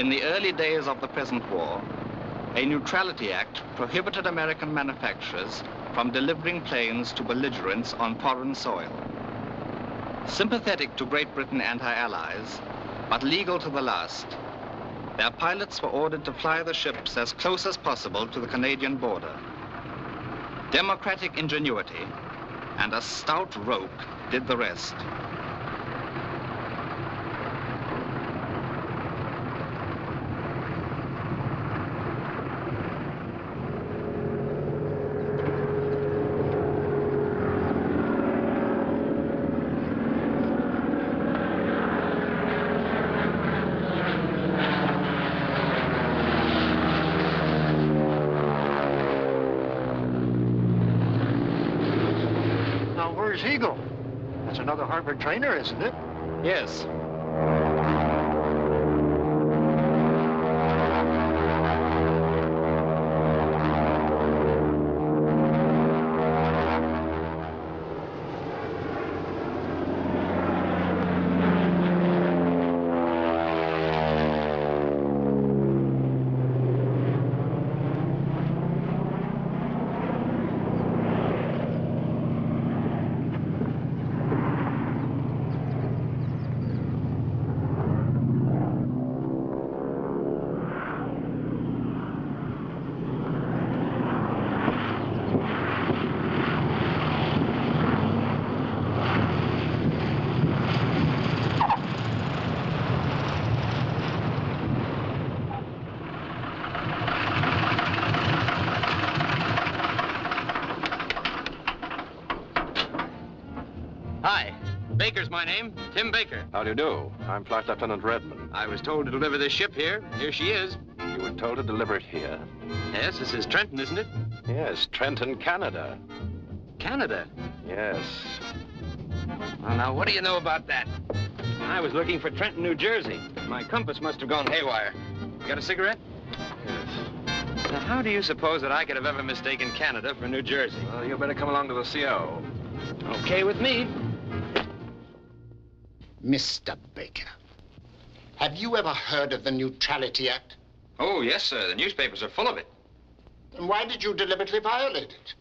In the early days of the present war, a Neutrality Act prohibited American manufacturers from delivering planes to belligerents on foreign soil. Sympathetic to Great Britain and her allies, but legal to the last, their pilots were ordered to fly the ships as close as possible to the Canadian border. Democratic ingenuity and a stout rope did the rest. Where's Eagle? That's another Harvard trainer, isn't it? Yes. Baker's my name, Tim Baker. How do you do? I'm Flight Lieutenant Redmond. I was told to deliver this ship here. Here she is. You were told to deliver it here? Yes, this is Trenton, isn't it? Yes, Trenton, Canada. Canada? Yes. Well, now, what do you know about that? I was looking for Trenton, New Jersey. My compass must have gone haywire. You got a cigarette? Yes. Now, how do you suppose that I could have ever mistaken Canada for New Jersey? Well, you better come along to the CO. Okay with me. Mr. Baker, have you ever heard of the Neutrality Act? Oh, yes, sir. The newspapers are full of it. Then why did you deliberately violate it?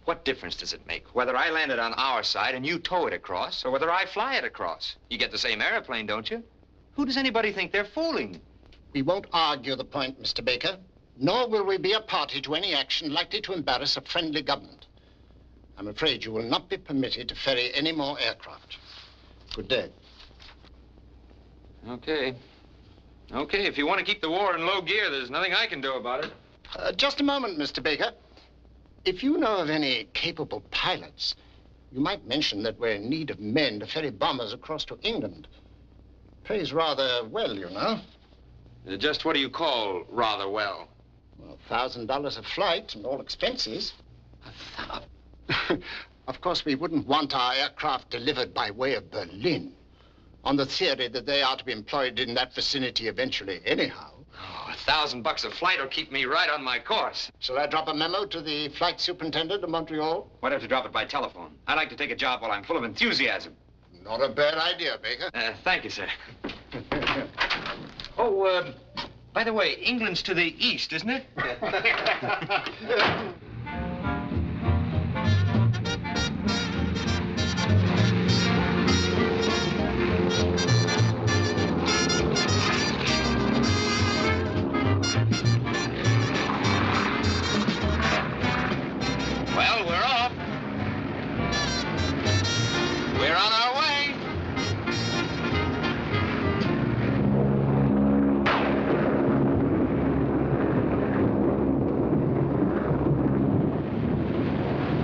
What difference does it make? Whether I land it on our side and you tow it across, or whether I fly it across? You get the same airplane, don't you? Who does anybody think they're fooling? We won't argue the point, Mr. Baker, nor will we be a party to any action likely to embarrass a friendly government. I'm afraid you will not be permitted to ferry any more aircraft. Good day. Okay. Okay, if you want to keep the war in low gear, there's nothing I can do about it. Just a moment, Mr. Baker. If you know of any capable pilots, you might mention that we're in need of men to ferry bombers across to England. Pays rather well, you know. Just what do you call rather well? Well, $1,000 a flight and all expenses. Of course, we wouldn't want our aircraft delivered by way of Berlin, on the theory that they are to be employed in that vicinity eventually anyhow. Oh, $1,000 a flight will keep me right on my course. Shall I drop a memo to the flight superintendent of Montreal? Why don't you drop it by telephone? I'd like to take a job while I'm full of enthusiasm. Not a bad idea, Baker. Thank you, sir. Oh, by the way, England's to the east, isn't it? Well, we're off. We're on our way.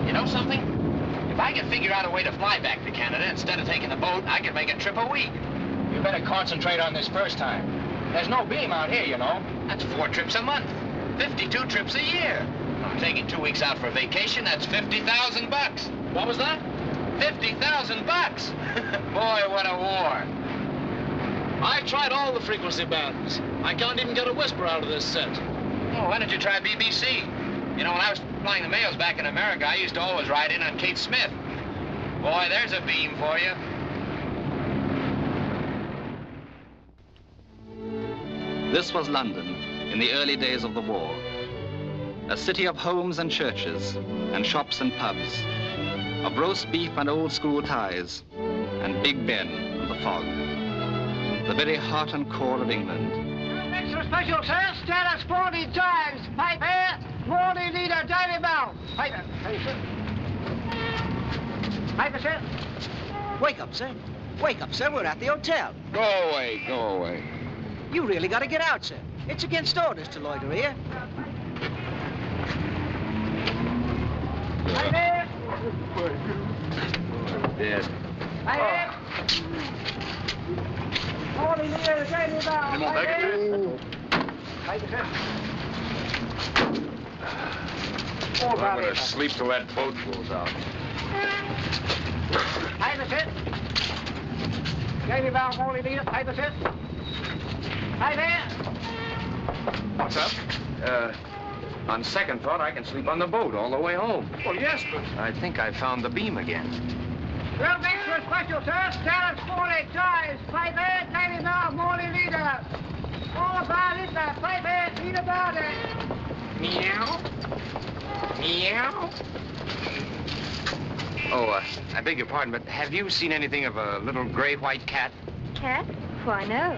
You know something? If I could figure out a way to fly back to Canada instead of taking the boat, I could make a trip a week. You better concentrate on this first time. There's no beam out here, you know. That's 4 trips a month. 52 trips a year. I'm taking 2 weeks out for vacation. That's $50,000. What was that? $50,000. Boy, what a war. I've tried all the frequency bands. I can't even get a whisper out of this set. Oh, why don't you try BBC? You know, when I was flying the mails back in America, I used to always ride in on Kate Smith. Boy, there's a beam for you. This was London in the early days of the war. A city of homes and churches, and shops and pubs, of roast beef and old school ties, and Big Ben and the fog. The very heart and core of England. Extra special, sir. Status 40 times. Pipe air, 40 liter Dairy Bell. Piper, sir. Piper, sir. Wake up, sir. Wake up, sir. We're at the hotel. Go away, go away. You really got to get out, sir. It's against orders to loiter here. Piper. Dead. Piper. 40 liter Dairy Bell. Come on, Baker. Piper, sir. I'm gonna sleep till that boat pulls out. Piper, sir. Dairy Bell, 40 liter. Piper, sir. Piper. What's up? On second thought, I can sleep on the boat all the way home. Well, yes, but... I think I found the beam again. 12 extra special, sir. Status 40 times. Piper, Dairy Bell, 40 liter. 4 liter. Piper, eat about it. Meow. Meow. Oh, I beg your pardon, but have you seen anything of a little gray-white cat? Cat? Why, no.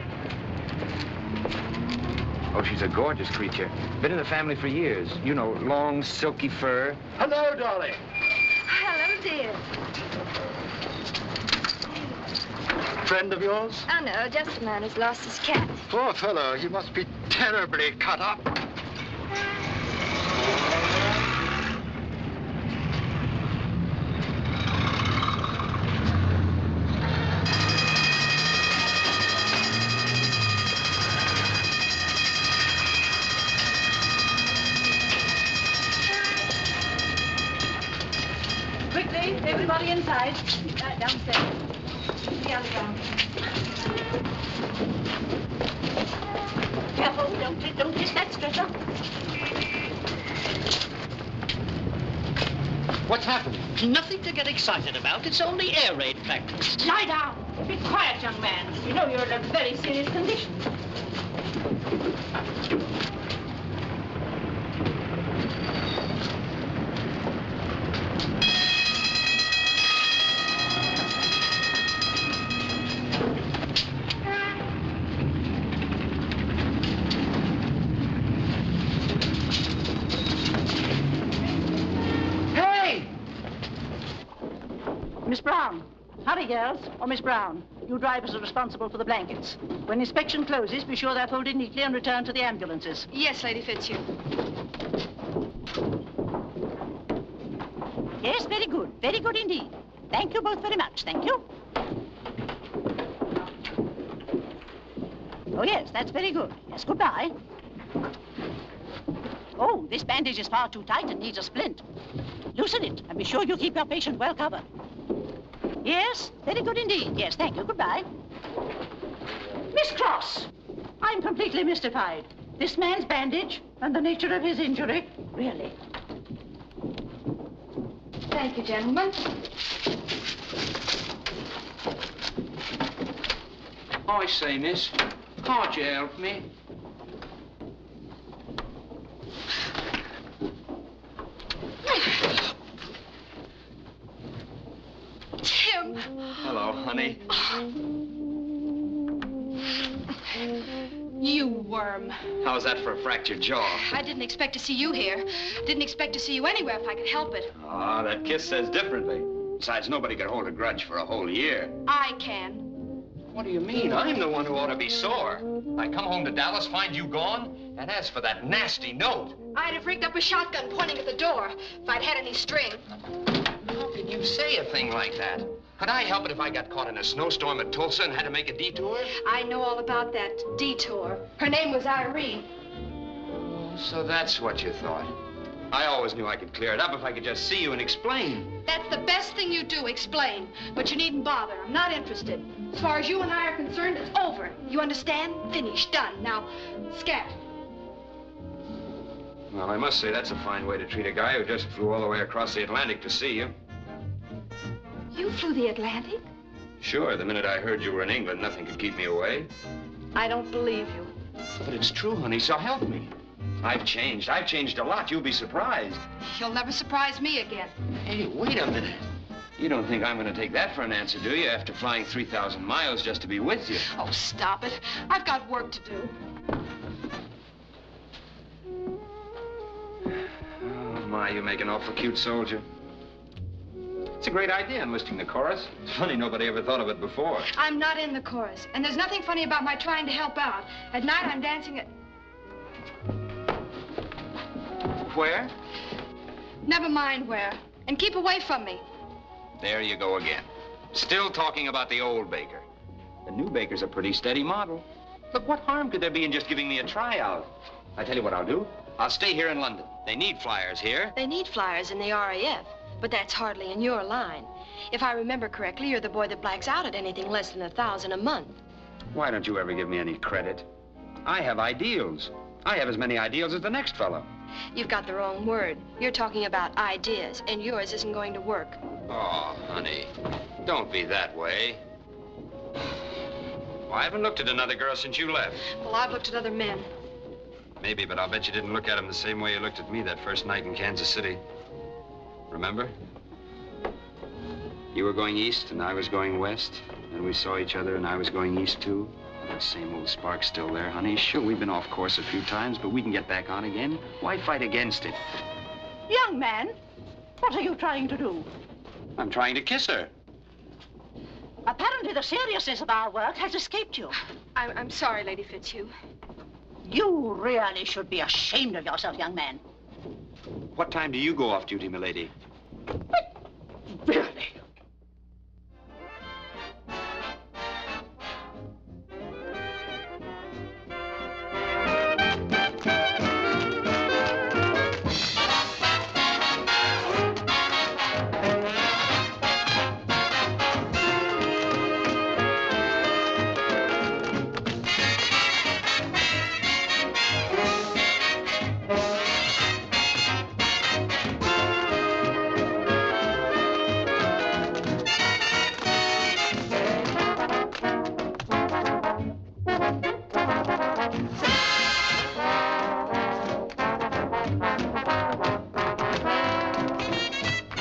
Oh, she's a gorgeous creature. Been in the family for years. You know, long, silky fur. Hello, Dolly. Hello, dear. Friend of yours? Oh, no, just a man who's lost his cat. Poor fellow. He must be terribly cut up. Quickly, everybody inside. Downstairs. The underground. Careful, don't hit that stretcher. What's happened? Nothing to get excited about. It's only air raid practice. Lie down. Be quiet, young man. You know you're in a very serious condition. Miss Brown. Hurry, girls. Or Miss Brown. You drivers are responsible for the blankets. When inspection closes, be sure they're folded neatly and returned to the ambulances. Yes, Lady Fitzhugh. Yes, very good. Very good indeed. Thank you both very much. Thank you. Oh, yes, that's very good. Yes, goodbye. Oh, this bandage is far too tight and needs a splint. Loosen it, and be sure you keep your patient well covered. Yes, very good indeed. Yes, thank you. Goodbye. Miss Cross, I'm completely mystified. This man's bandage and the nature of his injury, really. Thank you, gentlemen. I say, miss, can't you help me? Tim. Hello, honey. You worm. How's that for a fractured jaw? I didn't expect to see you here. Didn't expect to see you anywhere if I could help it. Ah, that kiss says differently. Besides, nobody could hold a grudge for a whole year. I can. What do you mean? I'm the one who ought to be sore. I come home to Dallas, find you gone, and as for that nasty note... I'd have rigged up a shotgun pointing at the door if I'd had any string. How can you say a thing like that? Could I help it if I got caught in a snowstorm at Tulsa and had to make a detour? I know all about that detour. Her name was Irene. Oh, so that's what you thought. I always knew I could clear it up if I could just see you and explain. That's the best thing you do, explain. But you needn't bother. I'm not interested. As far as you and I are concerned, it's over. You understand? Finished. Done. Now, scat. Well, I must say that's a fine way to treat a guy who just flew all the way across the Atlantic to see you. You flew the Atlantic? Sure, the minute I heard you were in England, nothing could keep me away. I don't believe you. But it's true, honey, so help me. I've changed. I've changed a lot. You'll be surprised. You'll never surprise me again. Hey, wait a minute. You don't think I'm going to take that for an answer, do you? After flying 3,000 miles just to be with you. Oh, stop it. I've got work to do. Oh, my, you make an awful cute soldier. It's a great idea, enlisting the chorus. It's funny nobody ever thought of it before. I'm not in the chorus, and there's nothing funny about my trying to help out. At night, I'm dancing at... Where? Never mind where. And keep away from me. There you go again. Still talking about the old baker. The new baker's a pretty steady model. Look, what harm could there be in just giving me a tryout? I tell you what I'll do. I'll stay here in London. They need flyers here. They need flyers in the RAF, but that's hardly in your line. If I remember correctly, you're the boy that blacks out at anything less than $1,000 a month. Why don't you ever give me any credit? I have ideals. I have as many ideals as the next fellow. You've got the wrong word. You're talking about ideas, and yours isn't going to work. Oh, honey, don't be that way. Well, I haven't looked at another girl since you left. Well, I've looked at other men. Maybe, but I'll bet you didn't look at him the same way you looked at me that first night in Kansas City. Remember? You were going east and I was going west. And we saw each other and I was going east too. That same old spark's still there, honey. Sure, we've been off course a few times, but we can get back on again. Why fight against it? Young man, what are you trying to do? I'm trying to kiss her. Apparently the seriousness of our work has escaped you. I'm sorry, Lady Fitzhugh. You really should be ashamed of yourself, young man. What time do you go off duty, milady? But really?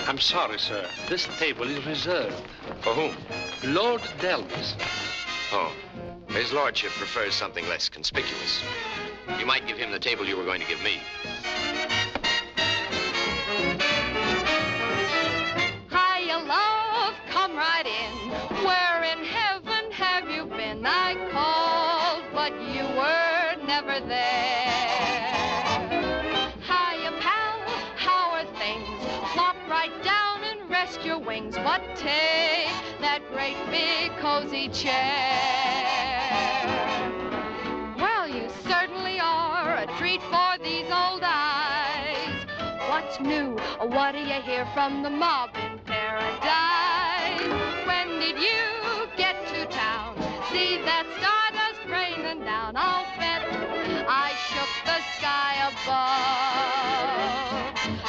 I'm sorry, sir. This table is reserved. For whom? Lord Delvis. Oh, his lordship prefers something less conspicuous. You might give him the table you were going to give me. Hiya, love, come right in. Where in heaven have you been? I called, but you were never there. Hiya, pal, how are things? Flop right down and rest your wings, but take that great big cozy chair. Well, you certainly are a treat for these old eyes. What's new? What do you hear from the mob in paradise? When did you get to town? See that stardust raining down? I'll bet I shook the sky above.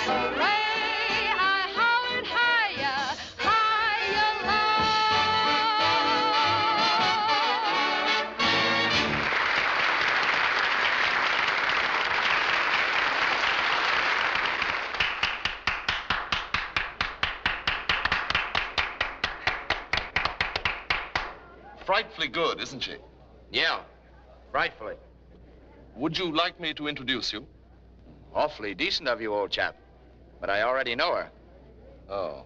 Hooray! I hollered higher, higher, Frightfully good, isn't she? Yeah, frightfully. Would you like me to introduce you? Awfully decent of you, old chap. But I already know her. Oh.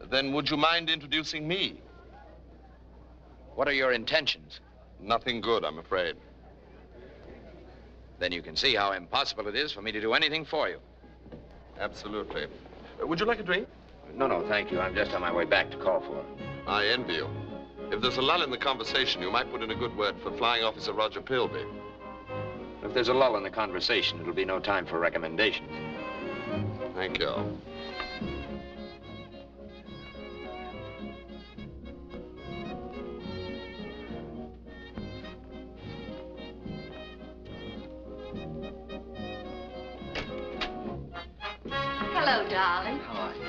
Then would you mind introducing me? What are your intentions? Nothing good, I'm afraid. Then you can see how impossible it is for me to do anything for you. Absolutely. Would you like a drink? No, thank you. I'm just on my way back to call for her. I envy you. If there's a lull in the conversation, you might put in a good word for Flying Officer Roger Pilby. If there's a lull in the conversation, it'll be no time for recommendations. Thank you. Hello, darling. How are you?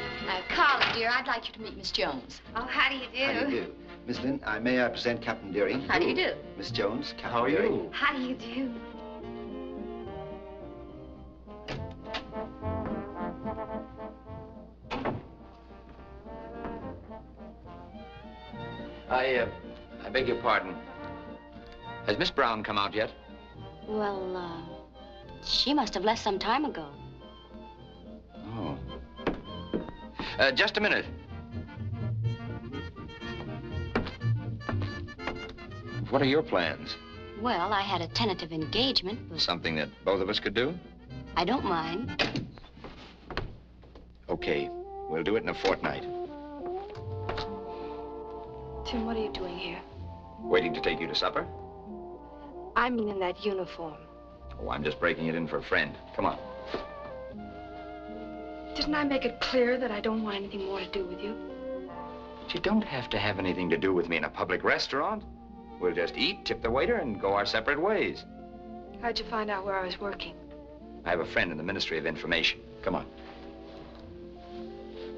Carla, dear, I'd like you to meet Miss Jones. Oh, how do you do? How do you do? Miss Lynn, may I present Captain Deering? How do you do? Miss Jones, Captain How are Deering. you? How do you do? I beg your pardon. Has Miss Brown come out yet? Well, she must have left some time ago. Oh. Just a minute. What are your plans? Well, I had a tentative engagement, but Something that both of us could do? I don't mind. Okay. We'll do it in a fortnight. Tim, what are you doing here? Waiting to take you to supper? I mean in that uniform. Oh, I'm just breaking it in for a friend. Come on. Didn't I make it clear that I don't want anything more to do with you? But you don't have to have anything to do with me in a public restaurant. We'll just eat, tip the waiter, and go our separate ways. How'd you find out where I was working? I have a friend in the Ministry of Information. Come on.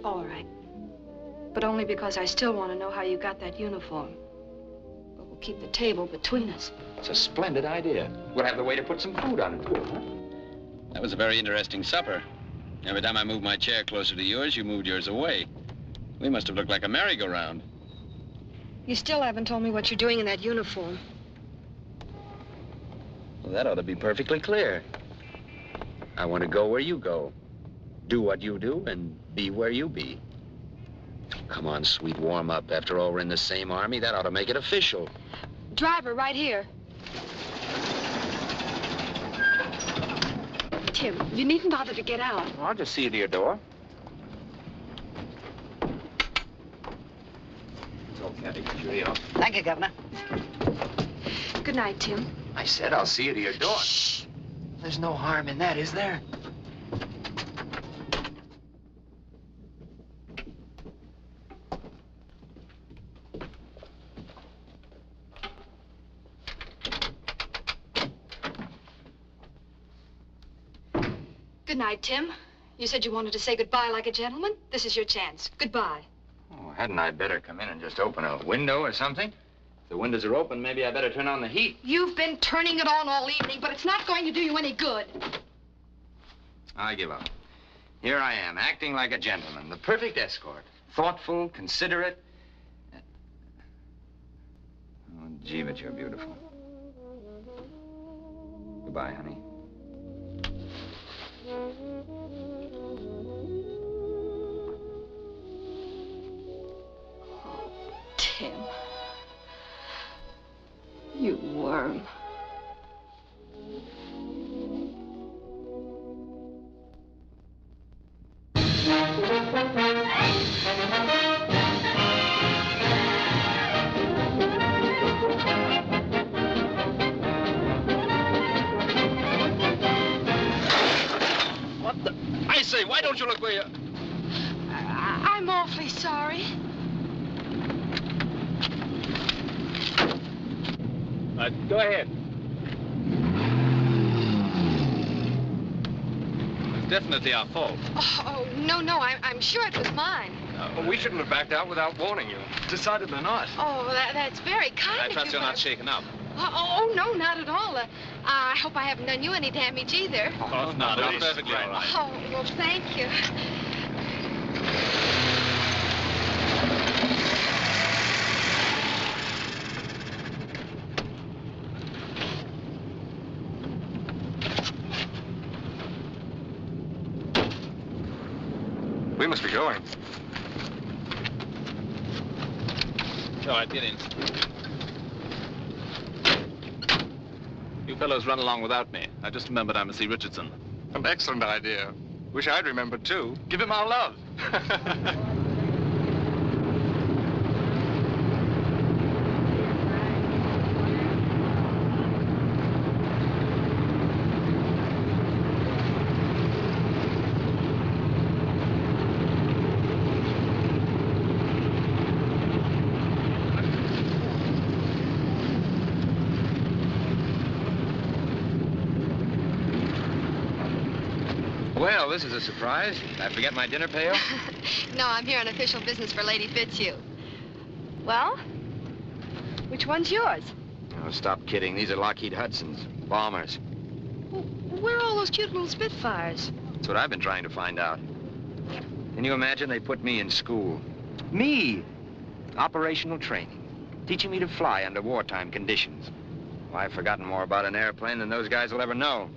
All right. But only because I still want to know how you got that uniform. But we'll keep the table between us. It's a splendid idea. We'll have the waiter put some food on it, too, huh? That was a very interesting supper. Every time I moved my chair closer to yours, you moved yours away. We must have looked like a merry-go-round. You still haven't told me what you're doing in that uniform. Well, that ought to be perfectly clear. I want to go where you go, do what you do, and be where you be. Come on, sweet, warm up. After all, we're in the same army. That ought to make it official. Driver, right here. Tim, you needn't bother to get out. I'll just see you to your door. Okay, cheerio. Thank you, Governor. Good night, Tim. I said I'll see you to your door. Shh. There's no harm in that, is there? Good night, Tim. You said you wanted to say goodbye like a gentleman. This is your chance. Goodbye. Oh, hadn't I better come in and just open a window or something? If the windows are open, maybe I better turn on the heat. You've been turning it on all evening, but it's not going to do you any good. I give up. Here I am, acting like a gentleman, the perfect escort. Thoughtful, considerate. Oh, gee, but you're beautiful. Goodbye, honey. Tim. You worm. What the? I say, why don't you look where you... I'm awfully sorry. Go ahead. It's definitely our fault. Oh, no, I'm sure it was mine. Well, we shouldn't have backed out without warning you. Decidedly not. Oh, that's very kind of you. I trust you're not shaken up. Oh, no, not at all. I hope I haven't done you any damage either. Oh, no, It's perfectly all right. Oh, well, thank you. We must be going. All right, get in. You fellows run along without me. I just remembered I must see Richardson. An excellent idea. Wish I'd remembered, too. Give him our love. Well, this is a surprise. Did I forget my dinner pail? No, I'm here on official business for Lady Fitzhugh. Well, Which one's yours? Oh, stop kidding. These are Lockheed Hudson's. Bombers. Well, where are all those cute little Spitfires? That's what I've been trying to find out. Can you imagine they put me in school? Me! Operational training. Teaching me to fly under wartime conditions. Well, I've forgotten more about an airplane than those guys will ever know.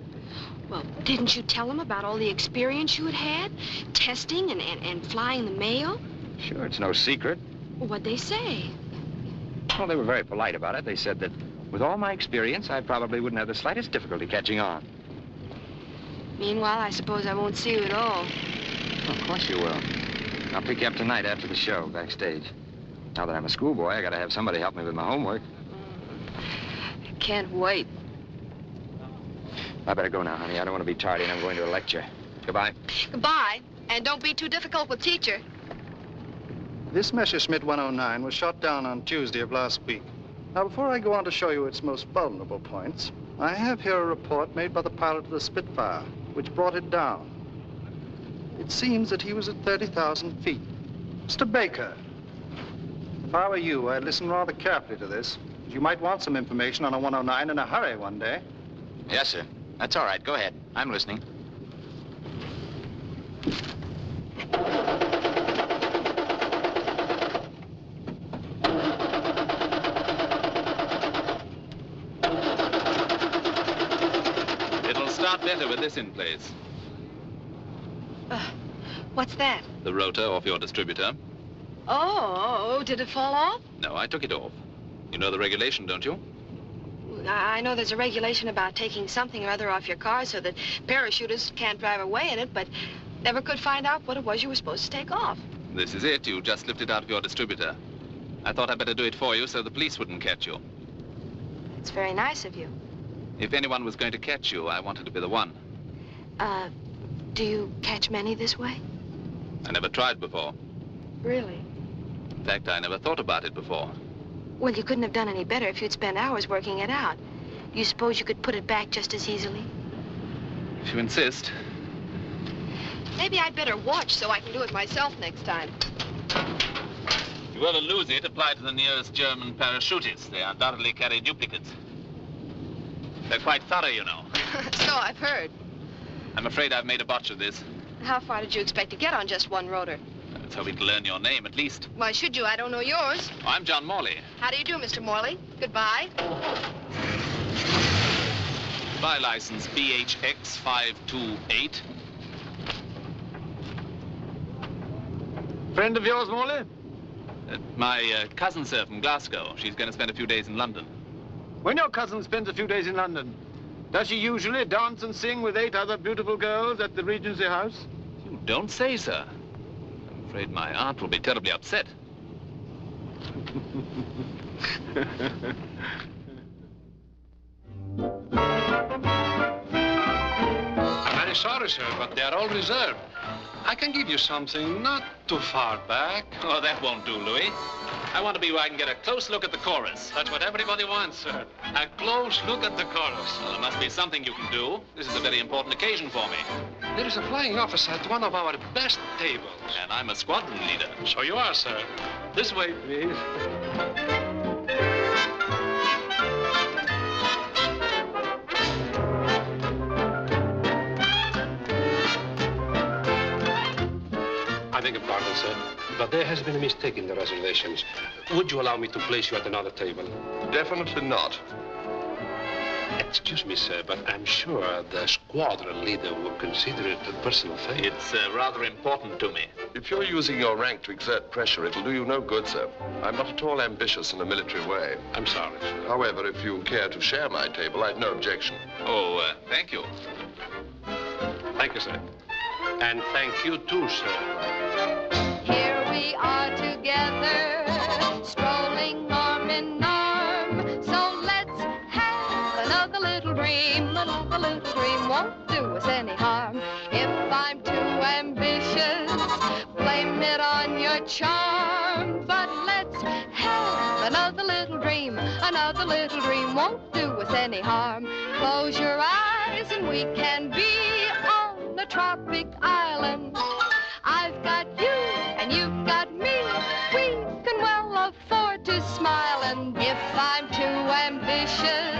Well, didn't you tell them about all the experience you had? Testing and flying the mail? Sure, it's no secret. Well, what'd they say? Well, they were very polite about it. They said that with all my experience, I probably wouldn't have the slightest difficulty catching on. Meanwhile, I suppose I won't see you at all. Of course you will. I'll pick you up tonight after the show, backstage. Now that I'm a schoolboy, I gotta have somebody help me with my homework. I can't wait. I better go now, honey. I don't want to be tardy, and I'm going to a lecture. Goodbye. Goodbye. And don't be too difficult with teacher. This Messerschmitt 109 was shot down on Tuesday of last week. Now, before I go on to show you its most vulnerable points, I have here a report made by the pilot of the Spitfire, which brought it down. It seems that he was at 30,000 feet. Mr. Baker, if I were you, I'd listen rather carefully to this. You might want some information on a 109 in a hurry one day. Yes, sir. That's all right. Go ahead. I'm listening. It'll start better with this in place. What's that? The rotor off your distributor. Oh, did it fall off? No, I took it off. You know the regulation, don't you? I know there's a regulation about taking something or other off your car so that parachutists can't drive away in it, but never could find out what it was you were supposed to take off. This is it. You just lifted out of your distributor. I thought I'd better do it for you so the police wouldn't catch you. It's very nice of you. If anyone was going to catch you, I wanted to be the one. Do you catch many this way? I never tried before. Really? In fact, I never thought about it before. Well, you couldn't have done any better if you'd spent hours working it out. Do you suppose you could put it back just as easily? If you insist. Maybe I'd better watch so I can do it myself next time. If you ever lose it, apply to the nearest German parachutists. They undoubtedly carry duplicates. They're quite thorough, you know. So I've heard. I'm afraid I've made a botch of this. How far did you expect to get on just one rotor? Let's hope we can learn your name, at least. Why should you? I don't know yours. I'm John Morley. How do you do, Mr. Morley? Goodbye. Spy license BHX 528. Friend of yours, Morley? My cousin, sir, from Glasgow. She's going to spend a few days in London. When your cousin spends a few days in London, does she usually dance and sing with 8 other beautiful girls at the Regency House? You don't say, sir. I'm afraid my aunt will be terribly upset. I'm very sorry, sir, but they are all reserved. I can give you something not too far back. Oh, that won't do, Louis. I want to be where I can get a close look at the chorus. That's what everybody wants, sir. A close look at the chorus. Well, there must be something you can do. This is a very important occasion for me. There is a flying officer at one of our best tables. And I'm a squadron leader. So you are, sir. This way, please. I beg your pardon, sir, but there has been a mistake in the reservations. Would you allow me to place you at another table? Definitely not. Excuse me, sir, but I'm sure the squadron leader will consider it a personal favor. It's rather important to me. If you're using your rank to exert pressure, it'll do you no good, sir. I'm not at all ambitious in a military way. I'm sorry, sir. However, if you care to share my table, I've no objection. Oh, thank you. Thank you, sir. And thank you, too, sir. Here we are together, strolling arm in arm. So let's have another little dream. Another little dream won't do us any harm. If I'm too ambitious, blame it on your charm. But let's have another little dream. Another little dream won't do us any harm. Close your eyes and we can be on a tropic island. I've got you and you've got me. We can well afford to smile and give if I'm too ambitious,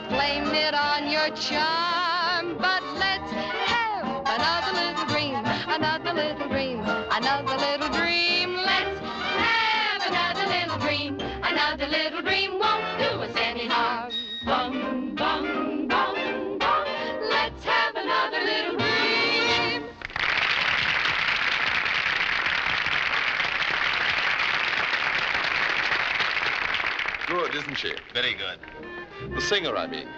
blame it on your charm. But let's have another little dream, another little dream, another little dream. Let's have another little dream, another little dream won't do us any harm. Bum, bum, bum, bum. Let's have another little dream. Good, isn't she? Very good. The singer, I mean.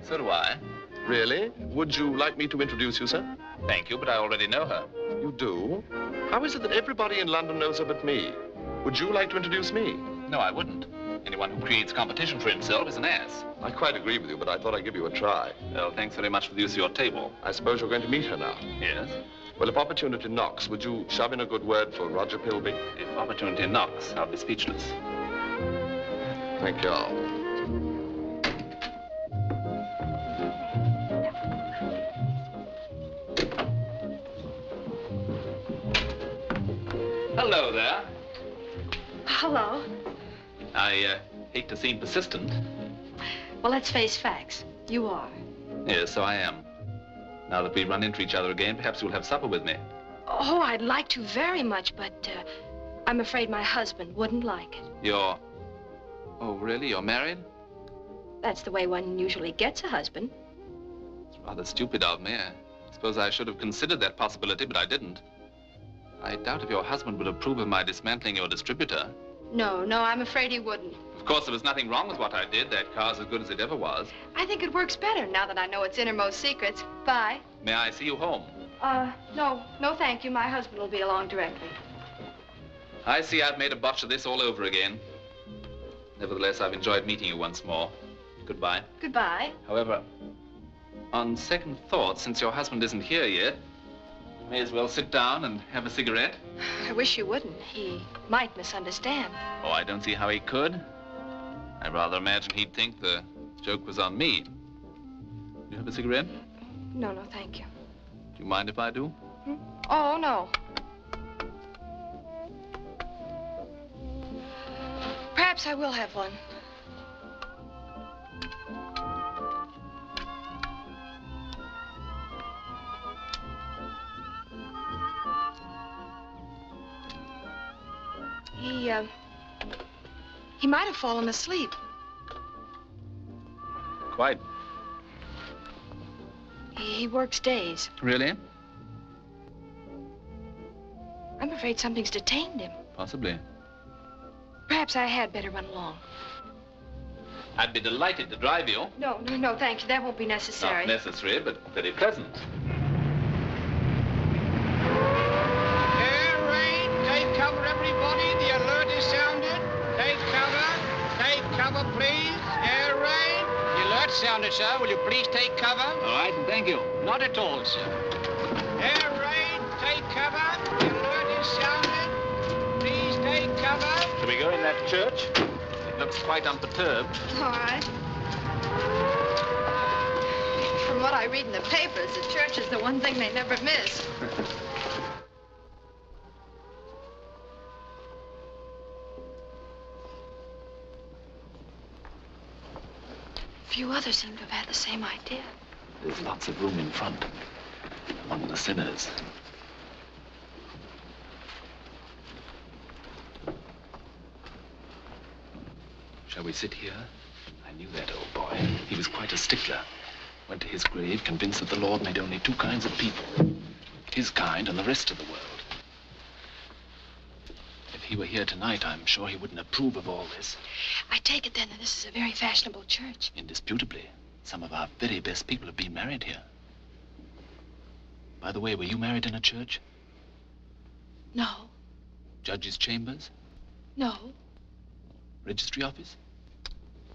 So do I. Really? Would you like me to introduce you, sir? Thank you, but I already know her. You do? How is it that everybody in London knows her but me? Would you like to introduce me? No, I wouldn't. Anyone who creates competition for himself is an ass. I quite agree with you, but I thought I'd give you a try. Well, thanks very much for the use of your table. I suppose you're going to meet her now. Yes? Well, if opportunity knocks, would you shove in a good word for Roger Pilby? If opportunity knocks, I'll be speechless. Thank you all. Hello there. Hello. I hate to seem persistent. Well, let's face facts. You are. Yes, so I am. Now that we run into each other again, perhaps you'll have supper with me. Oh, I'd like to very much, but I'm afraid my husband wouldn't like it. You're... Oh, really? You're married? That's the way one usually gets a husband. It's rather stupid of me. I suppose I should have considered that possibility, but I didn't. I doubt if your husband would approve of my dismantling your distributor. No, I'm afraid he wouldn't. Of course, there was nothing wrong with what I did. That car's as good as it ever was. I think it works better now that I know its innermost secrets. Bye. May I see you home? No, thank you. My husband will be along directly. I see I've made a botch of this all over again. Nevertheless, I've enjoyed meeting you once more. Goodbye. Goodbye. However, on second thought, since your husband isn't here yet, you may as well sit down and have a cigarette. I wish you wouldn't. He might misunderstand. Oh, I don't see how he could. I rather imagine he'd think the joke was on me. You have a cigarette? No, thank you. Do you mind if I do? Hmm? Oh, no. Perhaps I will have one. He might have fallen asleep. Quite. He works days. Really? I'm afraid something's detained him. Possibly. Perhaps I had better run along. I'd be delighted to drive you. No, thank you. That won't be necessary. Not necessary, but very pleasant. Air raid, take cover, everybody. The alert is sounded. Take cover, please. Air raid. The alert sounded, sir. Will you please take cover? All right, and thank you. Not at all, sir. Air raid, take cover. The alert is sounded. Please take cover. Shall we go in that church? It looks quite unperturbed. All right. From what I read in the papers, the church is the one thing they never miss. Few others seem to have had the same idea. There's lots of room in front, among the sinners. Shall we sit here? I knew that old boy. He was quite a stickler. Went to his grave convinced that the Lord made only two kinds of people. His kind and the rest of the world. If he were here tonight, I'm sure he wouldn't approve of all this. I take it then that this is a very fashionable church. Indisputably. Some of our very best people have been married here. By the way, were you married in a church? No. Judge's chambers? No. Registry office?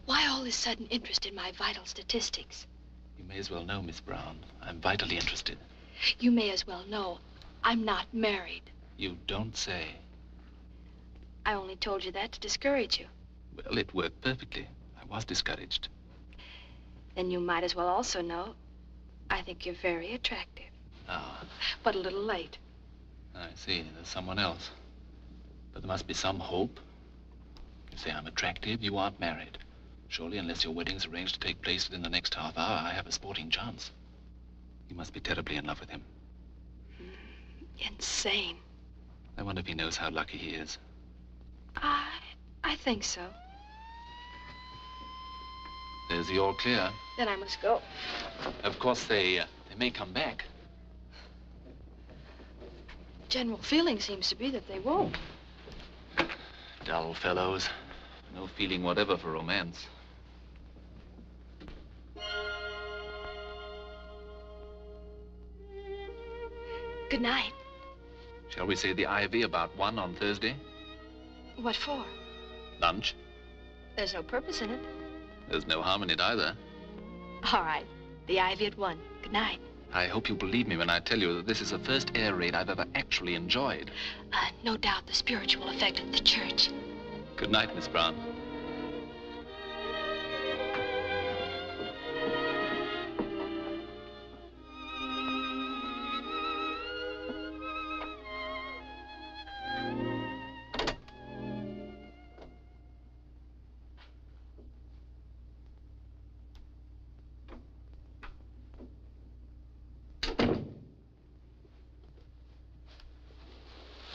Why all this sudden interest in my vital statistics? You may as well know, Miss Brown. I'm vitally interested. You may as well know I'm not married. You don't say. I only told you that to discourage you. Well, it worked perfectly. I was discouraged. Then you might as well also know I think you're very attractive. Ah. But a little late. I see. There's someone else. But there must be some hope. You say I'm attractive, you aren't married. Surely, unless your wedding's arranged to take place within the next half hour, I have a sporting chance. You must be terribly in love with him. Insane. I wonder if he knows how lucky he is. I think so. There's the all clear. Then I must go. Of course, they may come back. General feeling seems to be that they won't. Dull fellows. No feeling whatever for romance. Good night. Shall we say the Ivy about 1 on Thursday? What for? Lunch. There's no purpose in it. There's no harm in it either. All right. The Ivy at 1. Good night. I hope you believe me when I tell you that this is the first air raid I've ever actually enjoyed. No doubt the spiritual effect of the church. Good night, Miss Brown.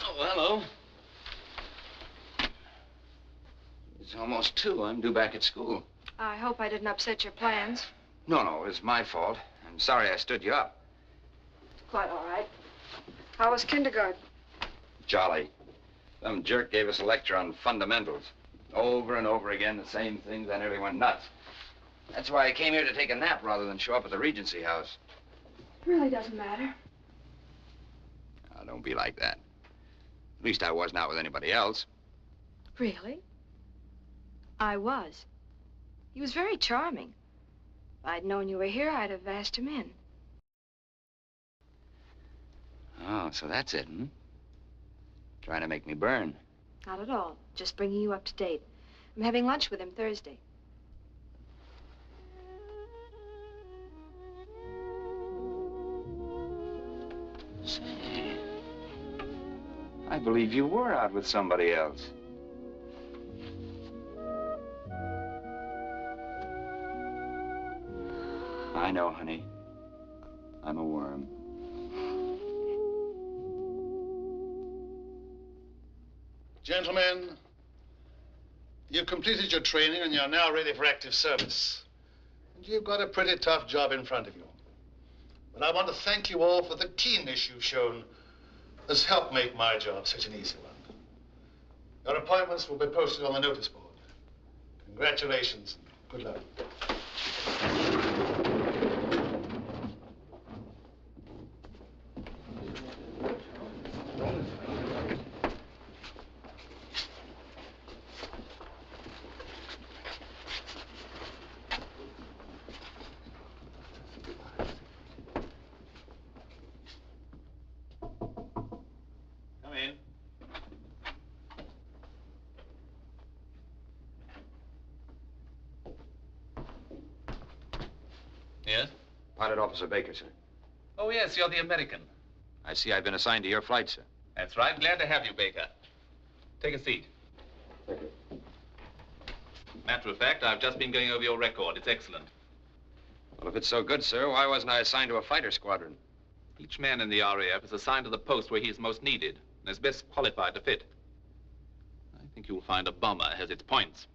Oh, hello. It's almost 2. I'm due back at school. I hope I didn't upset your plans. No, it was my fault. I'm sorry I stood you up. Quite all right. How was kindergarten? Jolly. Some jerk gave us a lecture on fundamentals. Over and over again, the same things. I nearly went nuts. That's why I came here to take a nap rather than show up at the Regency House. Really doesn't matter. Now, don't be like that. At least I was not with anybody else. Really? I was. He was very charming. If I'd known you were here, I'd have asked him in. Oh, so that's it, hmm? Trying to make me burn. Not at all. Just bringing you up to date. I'm having lunch with him Thursday. Say, I believe you were out with somebody else. I know, honey. I'm a worm. Gentlemen, you've completed your training and you're now ready for active service. And you've got a pretty tough job in front of you. But I want to thank you all for the keenness you've shown has helped make my job such an easy one. Your appointments will be posted on the notice board. Congratulations. Good luck. Come in. Yes? Pilot Officer Baker, sir. Oh, yes, you're the American. I see I've been assigned to your flight, sir. That's right. Glad to have you, Baker. Take a seat. Matter of fact, I've just been going over your record. It's excellent. Well, if it's so good, sir, why wasn't I assigned to a fighter squadron? Each man in the RAF is assigned to the post where he is most needed and is best qualified to fit. I think you'll find a bomber has its points.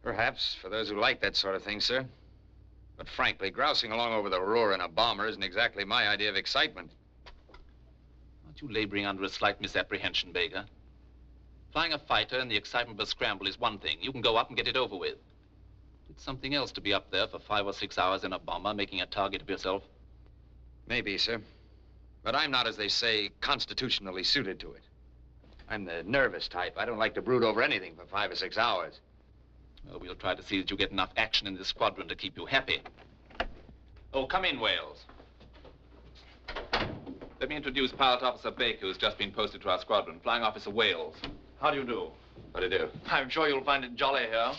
Perhaps, for those who like that sort of thing, sir. But frankly, grousing along over the Ruhr in a bomber isn't exactly my idea of excitement. Aren't you laboring under a slight misapprehension, Baker? Flying a fighter in the excitement of a scramble is one thing. You can go up and get it over with. It's something else to be up there for 5 or 6 hours in a bomber, making a target of yourself. Maybe, sir. But I'm not, as they say, constitutionally suited to it. I'm the nervous type. I don't like to brood over anything for 5 or 6 hours. Well, we'll try to see that you get enough action in this squadron to keep you happy. Oh, come in, Wales. Let me introduce Pilot Officer Baker, who's just been posted to our squadron. Flying Officer Wales. How do you do? How do you do? I'm sure you'll find it jolly here.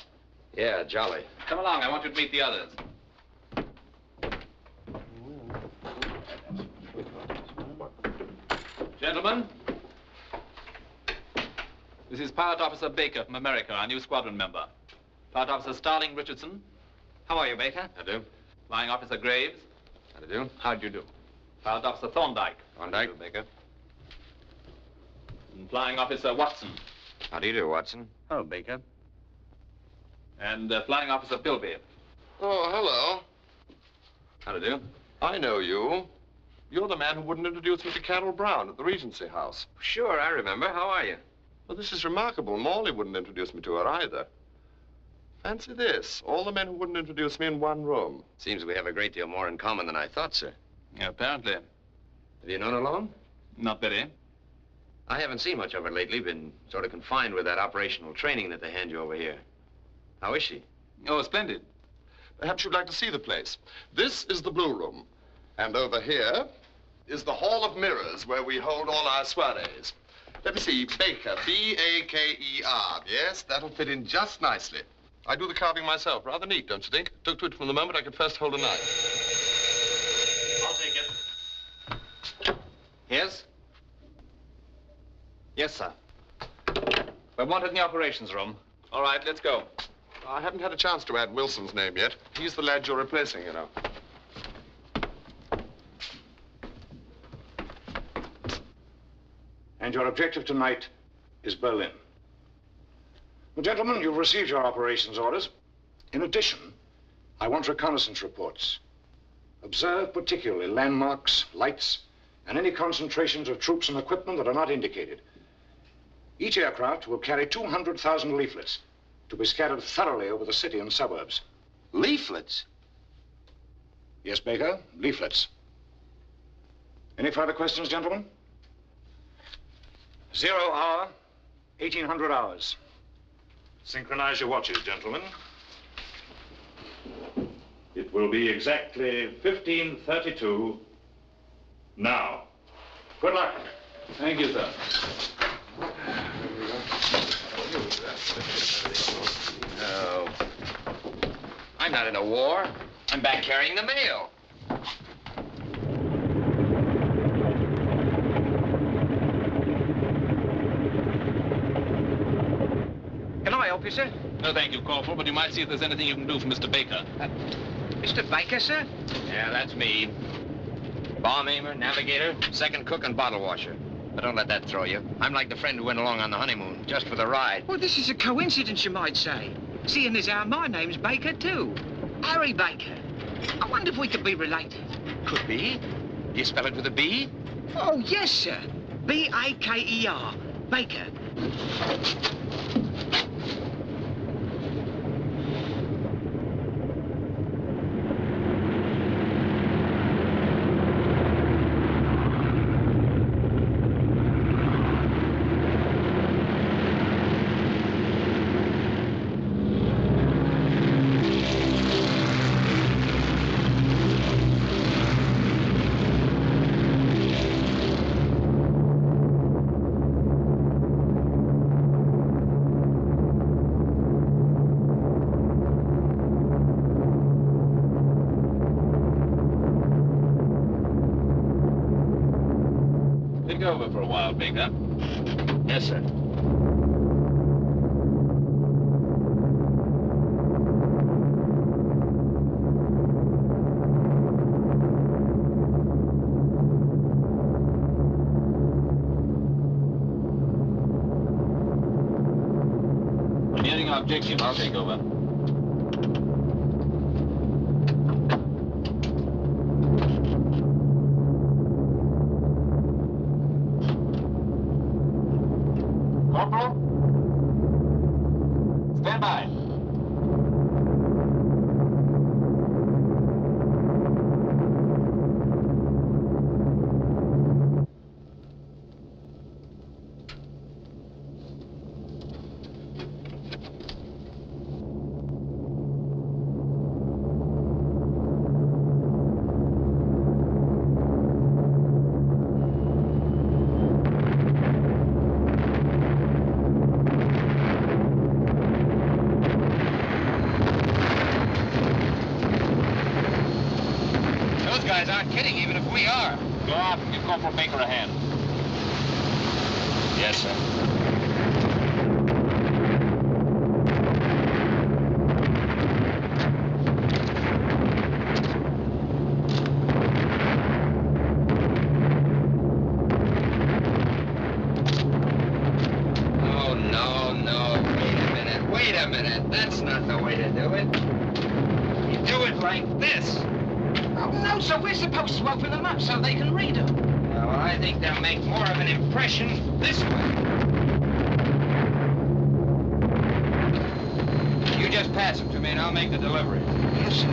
Yeah, jolly. Come along. I want you to meet the others. Gentlemen, this This is Pilot Officer Baker from America, our new squadron member. Pilot Officer Starling Richardson. How are you, Baker? How do? Flying Officer Graves. How do you do? How do you do? Pilot Officer Thorndyke. Thorndyke. How do you do, Baker? And Flying Officer Watson. How do you do, Watson? Hello, Baker. And Flying Officer Pilby. Oh, hello. How do you do? I know you. You're the man who wouldn't introduce me to Carol Brown at the Regency House. Sure, I remember. How are you? Well, this is remarkable. Morley wouldn't introduce me to her either. Fancy this. All the men who wouldn't introduce me in one room. Seems we have a great deal more in common than I thought, sir. Yeah, apparently. Have you known her long? Not very. I haven't seen much of her lately. Been sort of confined with that operational training that they hand you over here. How is she? Oh, splendid. Perhaps you'd like to see the place. This is the Blue Room. And over here is the Hall of Mirrors, where we hold all our soirees. Let me see, Baker, B-A-K-E-R. Yes, that'll fit in just nicely. I do the carving myself. Rather neat, don't you think? Took to it from the moment I could first hold a knife. I'll take it. Yes? Yes, sir. We're wanted in the operations room. All right, let's go. I haven't had a chance to add Wilson's name yet. He's the lad you're replacing, you know. And your objective tonight is Berlin. Well, gentlemen, you've received your operations orders. In addition, I want reconnaissance reports. Observe particularly landmarks, lights, and any concentrations of troops and equipment that are not indicated. Each aircraft will carry 200,000 leaflets to be scattered thoroughly over the city and suburbs. Leaflets? Yes, Baker, leaflets. Any further questions, gentlemen? 0 hour, 1800 hours. Synchronize your watches, gentlemen. It will be exactly 1532 now. Good luck. Thank you, sir. No. I'm not in a war. I'm back carrying the mail. Can I help you, sir? No, thank you, Corporal, but you might see if there's anything you can do for Mr. Baker. Mr. Baker, sir? Yeah, that's me. Bomb aimer, navigator, second cook, and bottle washer. But don't let that throw you. I'm like the friend who went along on the honeymoon, just for the ride. Well, this is a coincidence, you might say. Seeing as how my name's Baker, too. Harry Baker. I wonder if we could be related. Could be. Do you spell it with a B? Oh, yes, sir. B-A-K-E-R. Baker. Think over for a while, Baker. Yes, sir. We're nearing our objective. I'll take over. Corporal? Stand by. Those guys aren't kidding, even if we are. Go out and give Corporal Baker a hand. Yes, sir. That's not the way to do it. You do it like this. Oh, no, sir. We're supposed to open them up so they can read them. Well, I think they'll make more of an impression this way. You just pass them to me and I'll make the delivery. Yes, sir.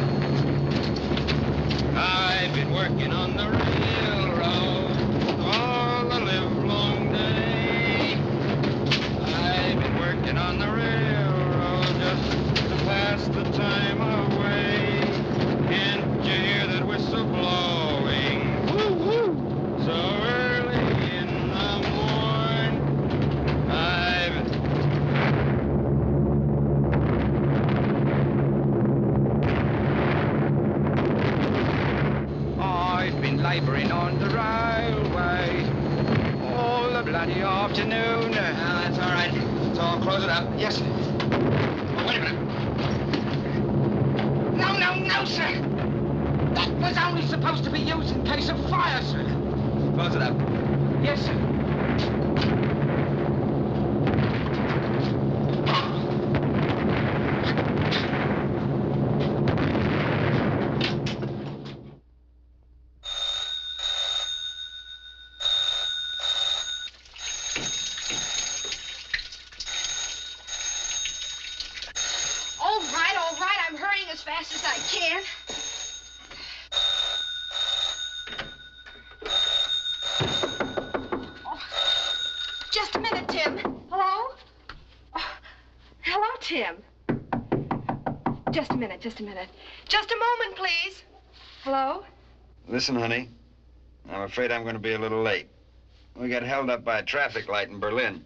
I've been working on the railroad all the livelong day. I've been working on the railroad just to pass the time away. Can't you hear that whistle blowing? Woo, woo. So early in the morn. I've been laboring on the railway all the bloody afternoon. That's all right. So close it up. Yes, sir. Oh, wait a minute. No, no, no, sir. That was only supposed to be used in case of fire, sir. Close it up. Yes, sir. All right, I'm hurrying as fast as I can. Oh, just a minute, Tim. Hello? Oh, hello, Tim. Just a minute, just a minute. Just a moment, please. Hello? Listen, honey. I'm afraid I'm going to be a little late. We got held up by a traffic light in Berlin.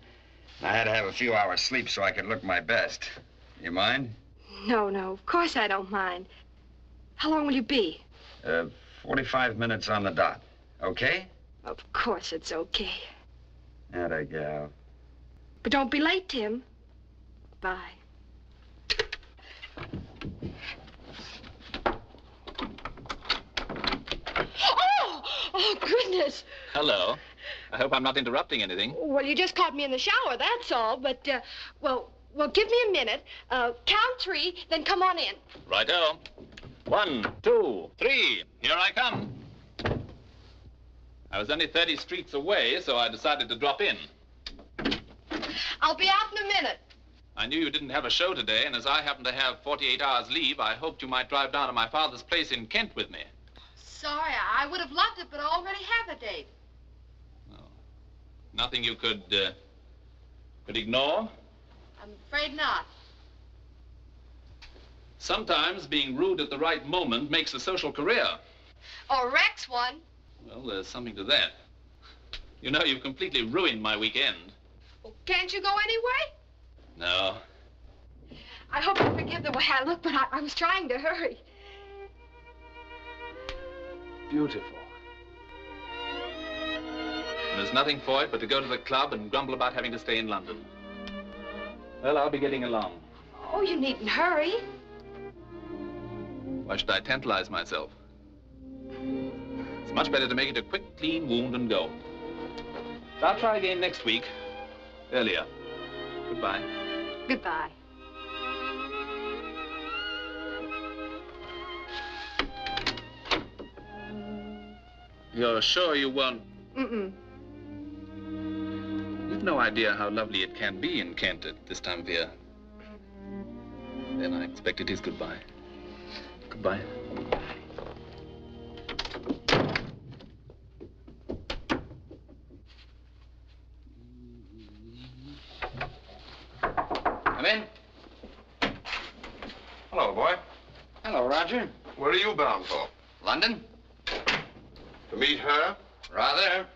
I had to have a few hours sleep so I could look my best. You mind? No, of course I don't mind. How long will you be? 45 minutes on the dot. Okay? Of course it's okay. Atta gal. But don't be late, Tim. Bye. Oh, goodness. Hello. I hope I'm not interrupting anything. Well, you just caught me in the shower, that's all. But, well, give me a minute. Count 3, then come on in. Righto. 1, 2, 3. Here I come. I was only 30 streets away, so I decided to drop in. I'll be out in a minute. I knew you didn't have a show today, and as I happen to have 48 hours leave, I hoped you might drive down to my father's place in Kent with me. Sorry, I would have loved it, but I already have a date. Oh. Nothing you could ignore? I'm afraid not. Sometimes being rude at the right moment makes a social career. Or wrecks one. Well, there's something to that. You know, you've completely ruined my weekend. Well, can't you go anyway? No. I hope you forgive the way I look, but I was trying to hurry. Beautiful. There's nothing for it but to go to the club and grumble about having to stay in London. Well, I'll be getting along. Oh, you needn't hurry. Why should I tantalize myself? It's much better to make it a quick, clean wound and go. I'll try again next week. Earlier. Goodbye. Goodbye. You're sure you won't? Mm-mm. You've no idea how lovely it can be in Kent at this time of year. Then I expect it is goodbye. Goodbye. Come in. Hello, boy. Hello, Roger. Where are you bound for? London? To meet her? Rather.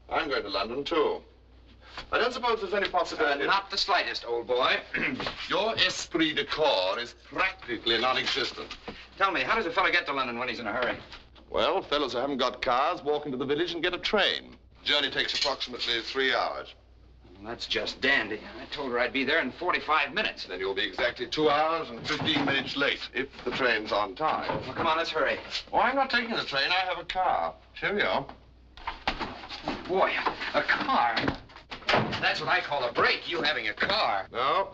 I'm going to London, too. I don't suppose there's any possibility... Not the slightest, old boy. Your esprit de corps is practically non-existent. Tell me, how does a fella get to London when he's in a hurry? Well, fellows who haven't got cars walk into the village and get a train. Journey takes approximately 3 hours. Well, that's just dandy. I told her I'd be there in 45 minutes. Then you'll be exactly 2 hours and 15 minutes late, if the train's on time. Well, come on, let's hurry. Oh, I'm not taking the train. I have a car. Cheerio. Boy, a car. That's what I call a break, you having a car. No,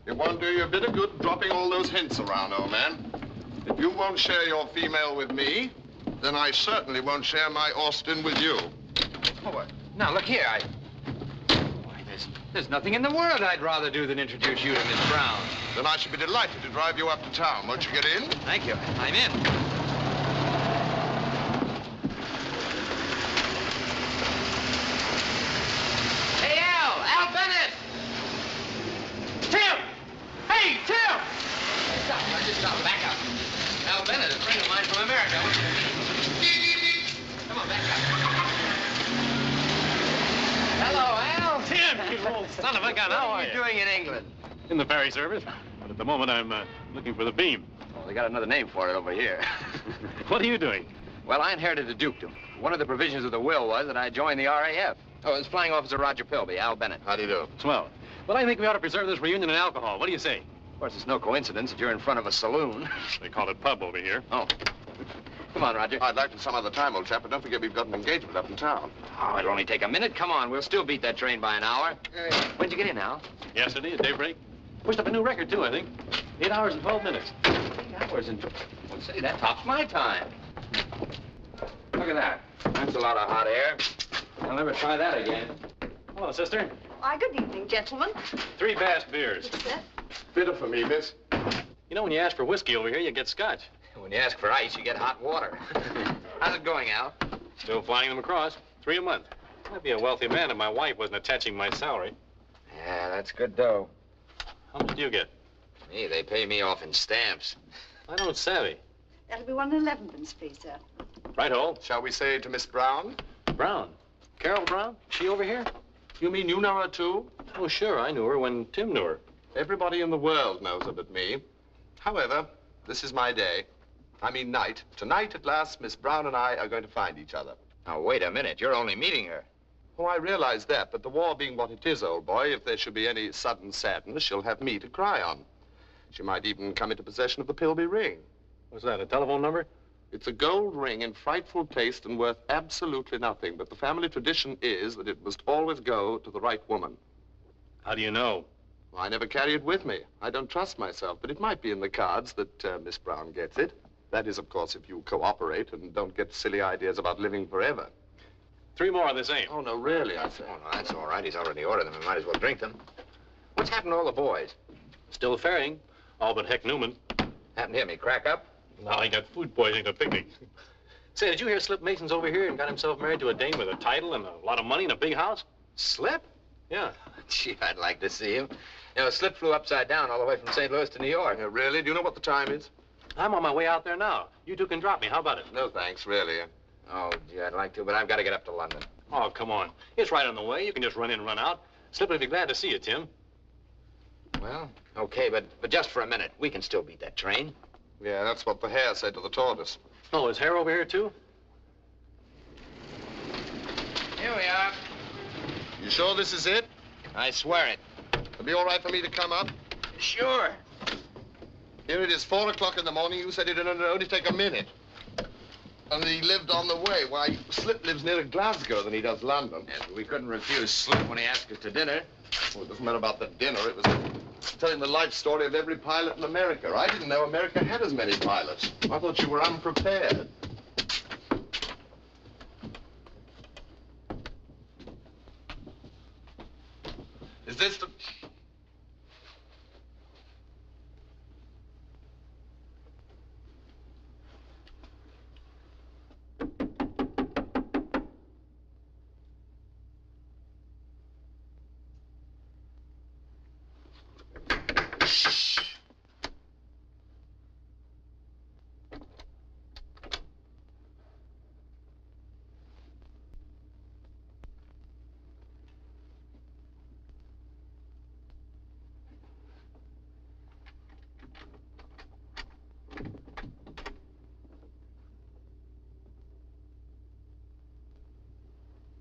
It won't do you a bit of good dropping all those hints around, old man. If you won't share your female with me, then I certainly won't share my Austin with you. Oh, what? Now, look here, Why, there's nothing in the world I'd rather do than introduce you to Miss Brown. Then I should be delighted to drive you up to town. Won't you get in? Thank you. I'm in. Al Bennett! Tim! Hey, Tim! Stop, back up. Al Bennett, a friend of mine from America. Come on, back up. Hello, Al. Tim, you little son of a gun, how are you? What are you doing in England? In the ferry service. But at the moment, I'm looking for the beam. Oh, they got another name for it over here. What are you doing? Well, I inherited a dukedom. One of the provisions of the will was that I join the RAF. Oh, it's Flying Officer Roger Pilby, Al Bennett. How do you do? Swell. Well, I think we ought to preserve this reunion in alcohol. What do you say? Of course, it's no coincidence that you're in front of a saloon. They call it pub over here. Oh. Come on, Roger. I'd like to some other time, old chap, but don't forget we've got an engagement up in town. Oh, it'll only take a minute. Come on, we'll still beat that train by an hour. When'd you get in, Al? Yesterday at daybreak. Pushed up a new record, too, I think. 8 hours and 12 minutes. 8 hours and... Well, say, that tops my time. Look at that. That's a lot of hot air. I'll never try that again. Hello, sister. Why, good evening, gentlemen. 3 Bass beers. Bitter for me, miss. You know, when you ask for whiskey over here, you get scotch. When you ask for ice, you get hot water. How's it going, Al? Still flying them across. 3 a month. I'd be a wealthy man if my wife wasn't attaching my salary. Yeah, that's good dough. How much do you get? Me, they pay me off in stamps. I don't savvy. That'll be 1 11pence, please, sir. Right-o. Shall we say to Miss Brown? Brown? Carol Brown? She over here? You mean you know her, too? Oh, sure. I knew her when Tim knew her. Everybody in the world knows her but me. However, this is my day. I mean night. Tonight, at last, Miss Brown and I are going to find each other. Now, wait a minute. You're only meeting her. Oh, I realize that, but the war being what it is, old boy, if there should be any sudden sadness, she'll have me to cry on. She might even come into possession of the Pilby ring. What's that, a telephone number? It's a gold ring in frightful taste and worth absolutely nothing, but the family tradition is that it must always go to the right woman. How do you know? Well, I never carry it with me. I don't trust myself, but it might be in the cards that Miss Brown gets it. That is, of course, if you cooperate and don't get silly ideas about living forever. 3 more of the same. Oh, no, really, I say. Oh, no, that's all right. He's already ordered them. We might as well drink them. What's happened to all the boys? Still ferrying. All but Heck Newman. Happened to him. He crack up? No, he got food poisoning at a picnic. Say, did you hear Slip Mason's over here and got himself married to a dame with a title and a lot of money and a big house? Slip? Yeah. Gee, I'd like to see him. You know, Slip flew upside down all the way from St. Louis to New York. Yeah, really? Do you know what the time is? I'm on my way out there now. You two can drop me. How about it? No, thanks, really. Oh, gee, I'd like to, but I've got to get up to London. Oh, come on. It's right on the way. You can just run in and run out. Slip will be glad to see you, Tim. Well, okay, but just for a minute. We can still beat that train. Yeah, that's what the hare said to the tortoise. Oh, is Hare over here, too? Here we are. You sure this is it? I swear it. It'll be all right for me to come up? Sure. Here it is, 4 o'clock in the morning. You said it'd only take a minute. And he lived on the way. Why, Slip lives nearer Glasgow than he does London. Yes, but we couldn't refuse Slip when he asked us to dinner. Well, it doesn't matter about the dinner. It was telling the life story of every pilot in America. I didn't know America had as many pilots. I thought you were unprepared. Is this the...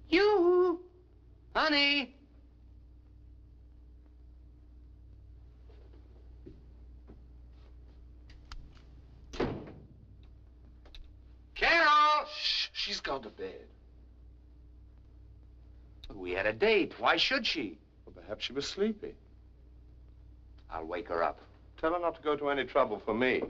You, honey. Carol! Shh, she's gone to bed. We had a date. Why should she? Well, perhaps she was sleepy. I'll wake her up. Tell her not to go to any trouble for me.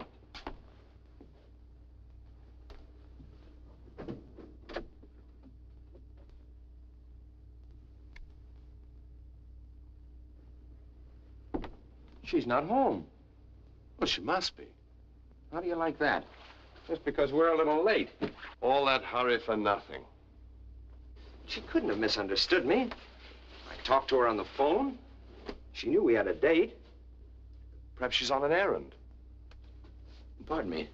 She's not home. Well, she must be. How do you like that? Just because we're a little late. All that hurry for nothing. She couldn't have misunderstood me. I talked to her on the phone. She knew we had a date. Perhaps she's on an errand. Pardon me.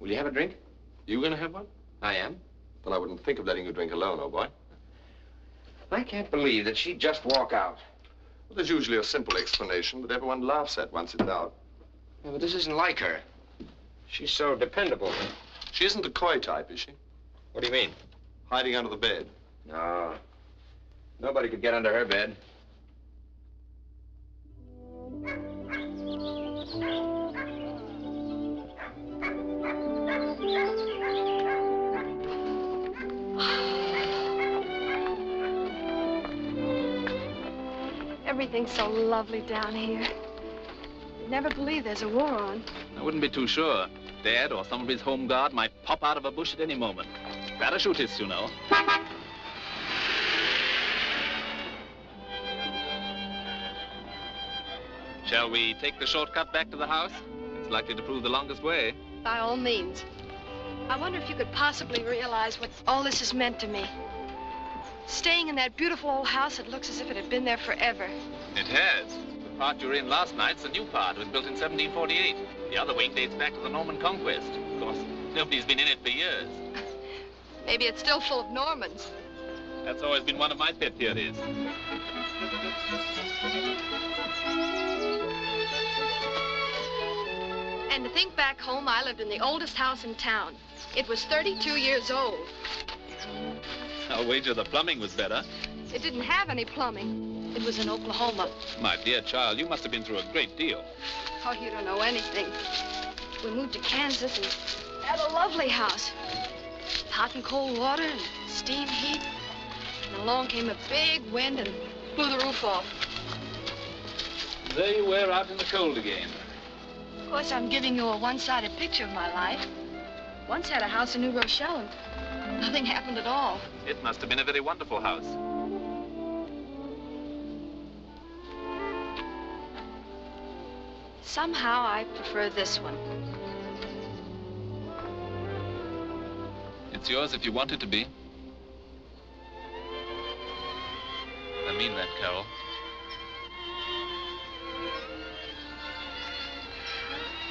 Will you have a drink? You gonna have one? I am. Well, I wouldn't think of letting you drink alone, old boy. I can't believe that she'd just walk out. Well, there's usually a simple explanation that everyone laughs at once it's out. Yeah, but this isn't like her. She's so dependable. She isn't the coy type, is she? What do you mean? Hiding under the bed. No. Nobody could get under her bed. Everything's so lovely down here. You'd never believe there's a war on. I wouldn't be too sure. Dad or some of his home guard might pop out of a bush at any moment. Parachutists, you know. Shall we take the shortcut back to the house? It's likely to prove the longest way. By all means. I wonder if you could possibly realize what all this has meant to me. Staying in that beautiful old house that looks as if it had been there forever. It has. The part you were in last night's the new part. It was built in 1748. The other wing dates back to the Norman Conquest. Of course, nobody's been in it for years. Maybe it's still full of Normans. That's always been one of my pet theories. And to think back home, I lived in the oldest house in town. It was 32 years old. I'll wager the plumbing was better. It didn't have any plumbing. It was in Oklahoma. My dear child, you must have been through a great deal. Oh, you don't know anything. We moved to Kansas and had a lovely house. Hot and cold water and steam heat. And along came a big wind and blew the roof off. There you were out in the cold again. Of course, I'm giving you a one-sided picture of my life. Once had a house in New Rochelle and nothing happened at all. It must have been a very wonderful house. Somehow, I prefer this one. It's yours if you want it to be. I mean that, Carol.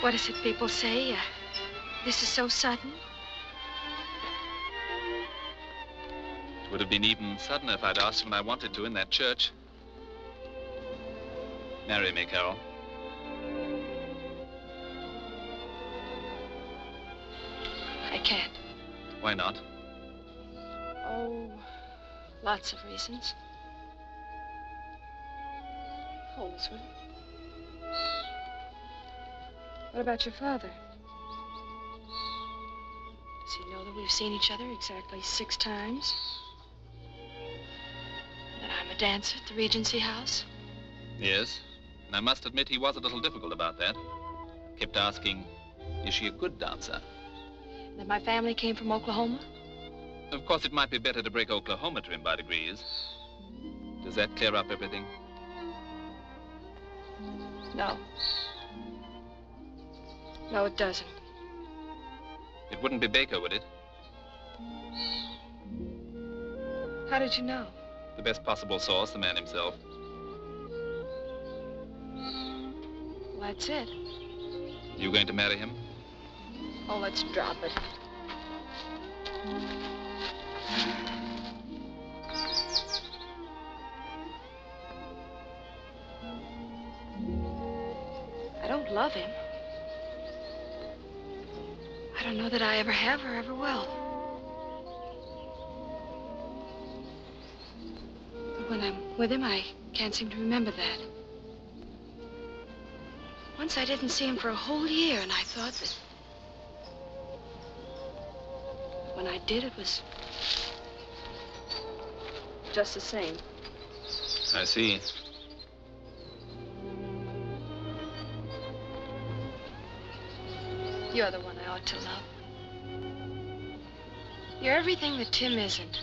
What is it people say? This is so sudden. It would have been even suddener if I'd asked when I wanted to in that church. Marry me, Carol. I can't. Why not? Oh, lots of reasons. Hold this one. What about your father? Does he know that we've seen each other exactly 6 times? That I'm a dancer at the Regency House? Yes. And I must admit he was a little difficult about that. Kept asking, is she a good dancer? That my family came from Oklahoma? Of course, it might be better to break Oklahoma to him by degrees. Does that clear up everything? No. No, it doesn't. It wouldn't be Baker, would it? How did you know? The best possible source, the man himself. Well, that's it. You going to marry him? Oh, let's drop it. I don't love him. I don't know that I ever have or ever will. But when I'm with him, I can't seem to remember that. Once I didn't see him for a whole year, and I thought that when I did, it was just the same. I see. You're the one I ought to love. You're everything that Tim isn't.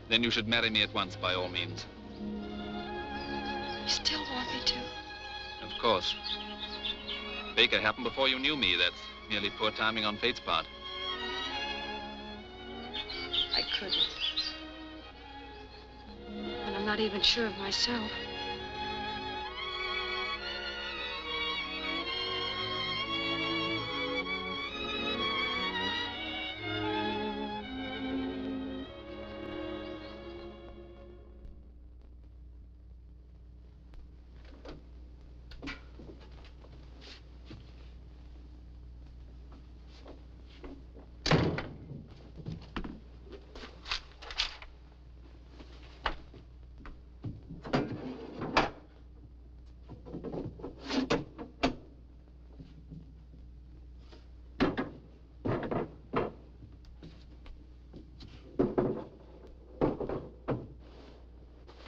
Then you should marry me at once, by all means. You still want me to? Of course. Baker happened before you knew me. That's merely poor timing on fate's part. I couldn't. And I'm not even sure of myself.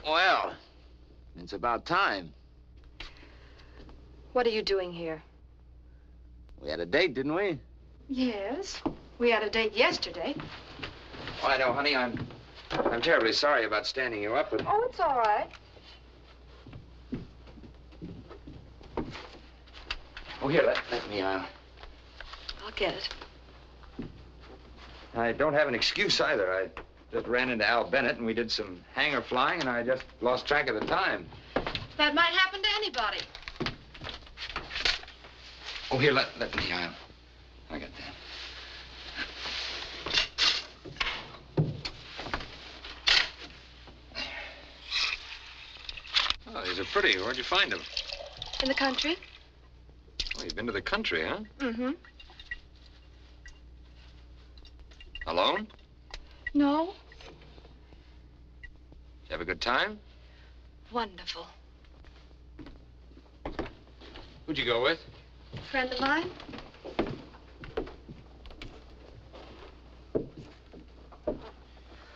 Well, it's about time. What are you doing here? We had a date, didn't we? Yes. We had a date yesterday. Oh, I know, honey. I'm terribly sorry about standing you up, but... Oh, it's all right. Oh, here, let me, I'll get it. I don't have an excuse either. I just ran into Al Bennett and we did some hanger flying and I just lost track of the time. That might happen to anybody. Oh, here, let me, I got that. Oh, these are pretty. Where'd you find them? In the country? Oh, you've been to the country, huh? Mm-hmm. Alone? No. You have a good time? Wonderful. Who'd you go with? Friend of mine?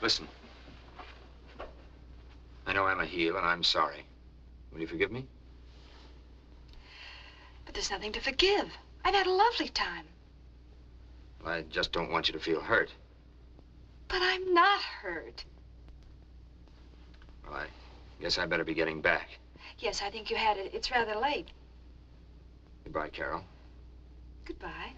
Listen. I know I'm a heel and I'm sorry. Will you forgive me? But there's nothing to forgive. I've had a lovely time. Well, I just don't want you to feel hurt. But I'm not hurt. Well, I guess I better be getting back. Yes, I think you had it. It's rather late. Goodbye, Carol. Goodbye.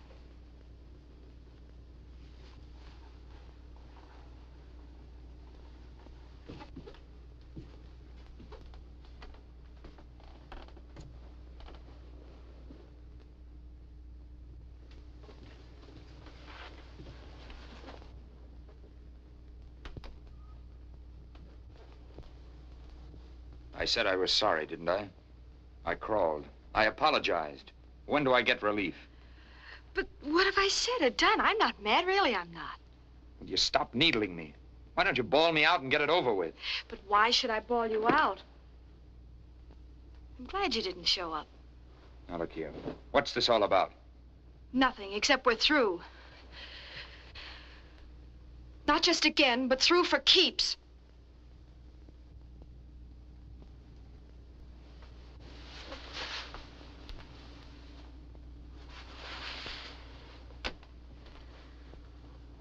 I said I was sorry, didn't I? I crawled. I apologized. When do I get relief? But what have I said or done? I'm not mad. Really, I'm not. Will you stop needling me? Why don't you bawl me out and get it over with? But why should I bawl you out? I'm glad you didn't show up. Now, look here. What's this all about? Nothing, except we're through. Not just again, but through for keeps.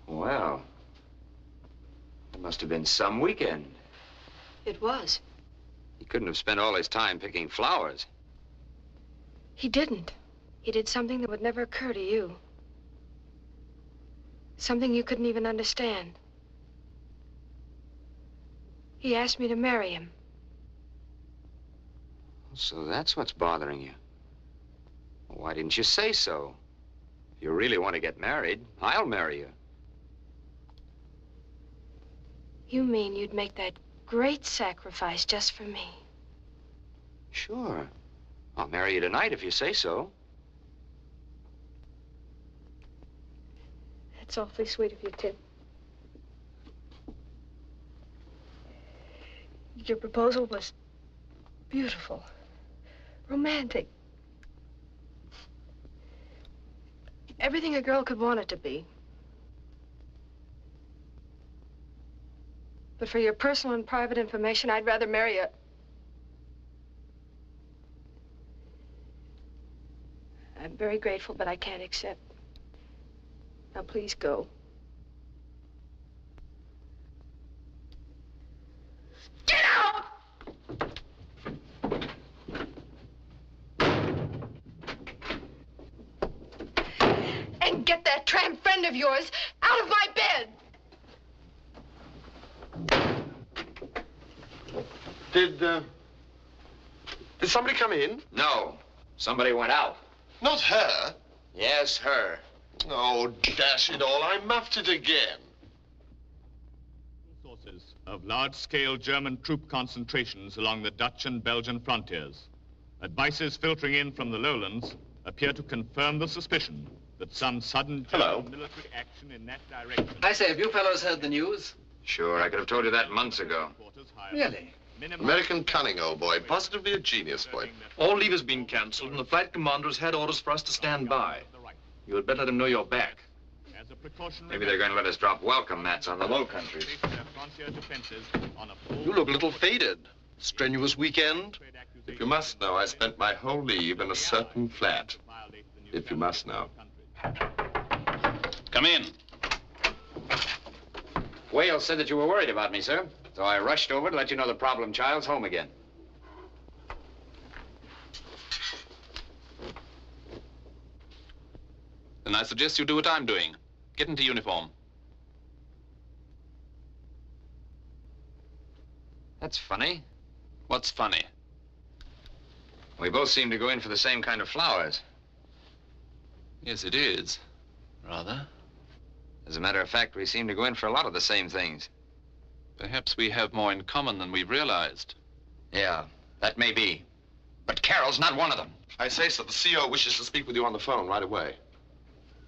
Well, it must have been some weekend. It was. He couldn't have spent all his time picking flowers. He didn't. He did something that would never occur to you. Something you couldn't even understand. He asked me to marry him. So that's what's bothering you. Well, why didn't you say so? If you really want to get married, I'll marry you. You mean you'd make that great sacrifice just for me? Sure. I'll marry you tonight if you say so. That's awfully sweet of you, Tim. Your proposal was beautiful, romantic. Everything a girl could want it to be. But for your personal and private information, I'd rather marry a... I'm very grateful, but I can't accept. Now, please go. Get out! And get that tramp friend of yours out of my bed! Did somebody come in? No. Somebody went out. Not her. Yes, her. Oh, dash it all, I muffed it again. Sources of large-scale German troop concentrations along the Dutch and Belgian frontiers. Advices filtering in from the lowlands appear to confirm the suspicion that some sudden German military action in that direction... I say, have you fellows heard the news? Sure, I could have told you that months ago. Really? American cunning, old boy. Positively a genius, boy. All leave has been cancelled, and the flight commander has had orders for us to stand by. You had better let him know you're back. Maybe they're going to let us drop welcome mats on the low countries. You look a little faded. Strenuous weekend? If you must know, I spent my whole leave in a certain flat. If you must know. Come in. Wales said that you were worried about me, sir. So I rushed over to let you know the problem child's home again. Then I suggest you do what I'm doing. Get into uniform. That's funny. What's funny? We both seem to go in for the same kind of flowers. Yes, it is. Rather. As a matter of fact, we seem to go in for a lot of the same things. Perhaps we have more in common than we've realized. Yeah, that may be. But Carol's not one of them. I say so. The CO wishes to speak with you on the phone right away.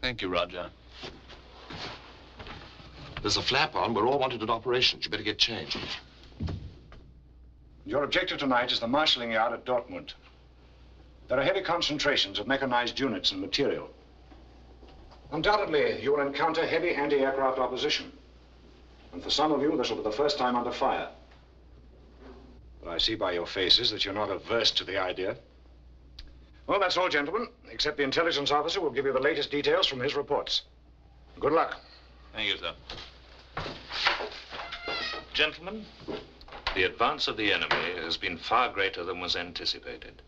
Thank you, Roger. There's a flap on. We're all wanted at operations. You better get changed. Your objective tonight is the marshalling yard at Dortmund. There are heavy concentrations of mechanized units and material. Undoubtedly, you will encounter heavy anti-aircraft opposition. And for some of you, this will be the first time under fire. But I see by your faces that you're not averse to the idea. Well, that's all, gentlemen, except the intelligence officer will give you the latest details from his reports. Good luck. Thank you, sir. Gentlemen, the advance of the enemy has been far greater than was anticipated.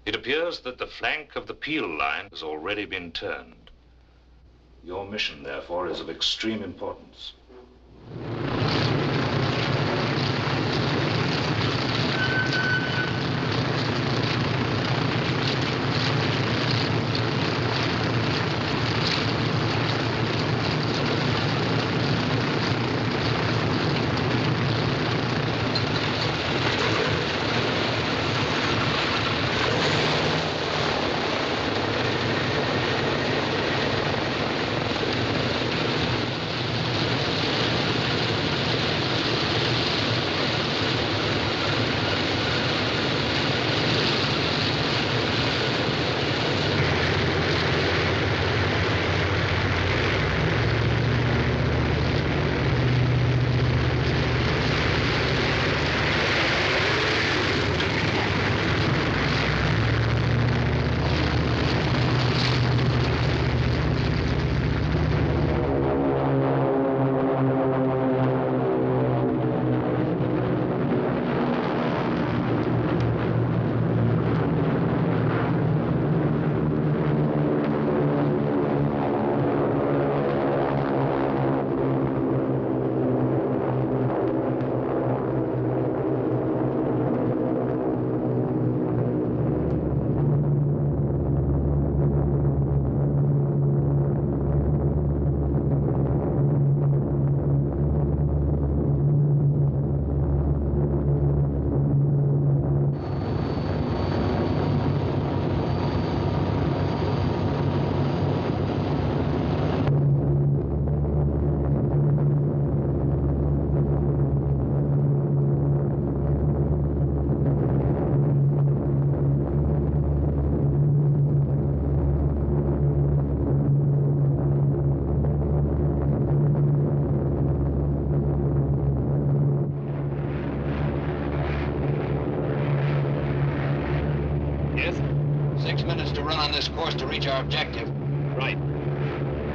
It appears that the flank of the Peel line has already been turned. Your mission, therefore, is of extreme importance. Yes? 6 minutes to run on this course to reach our objective. Right.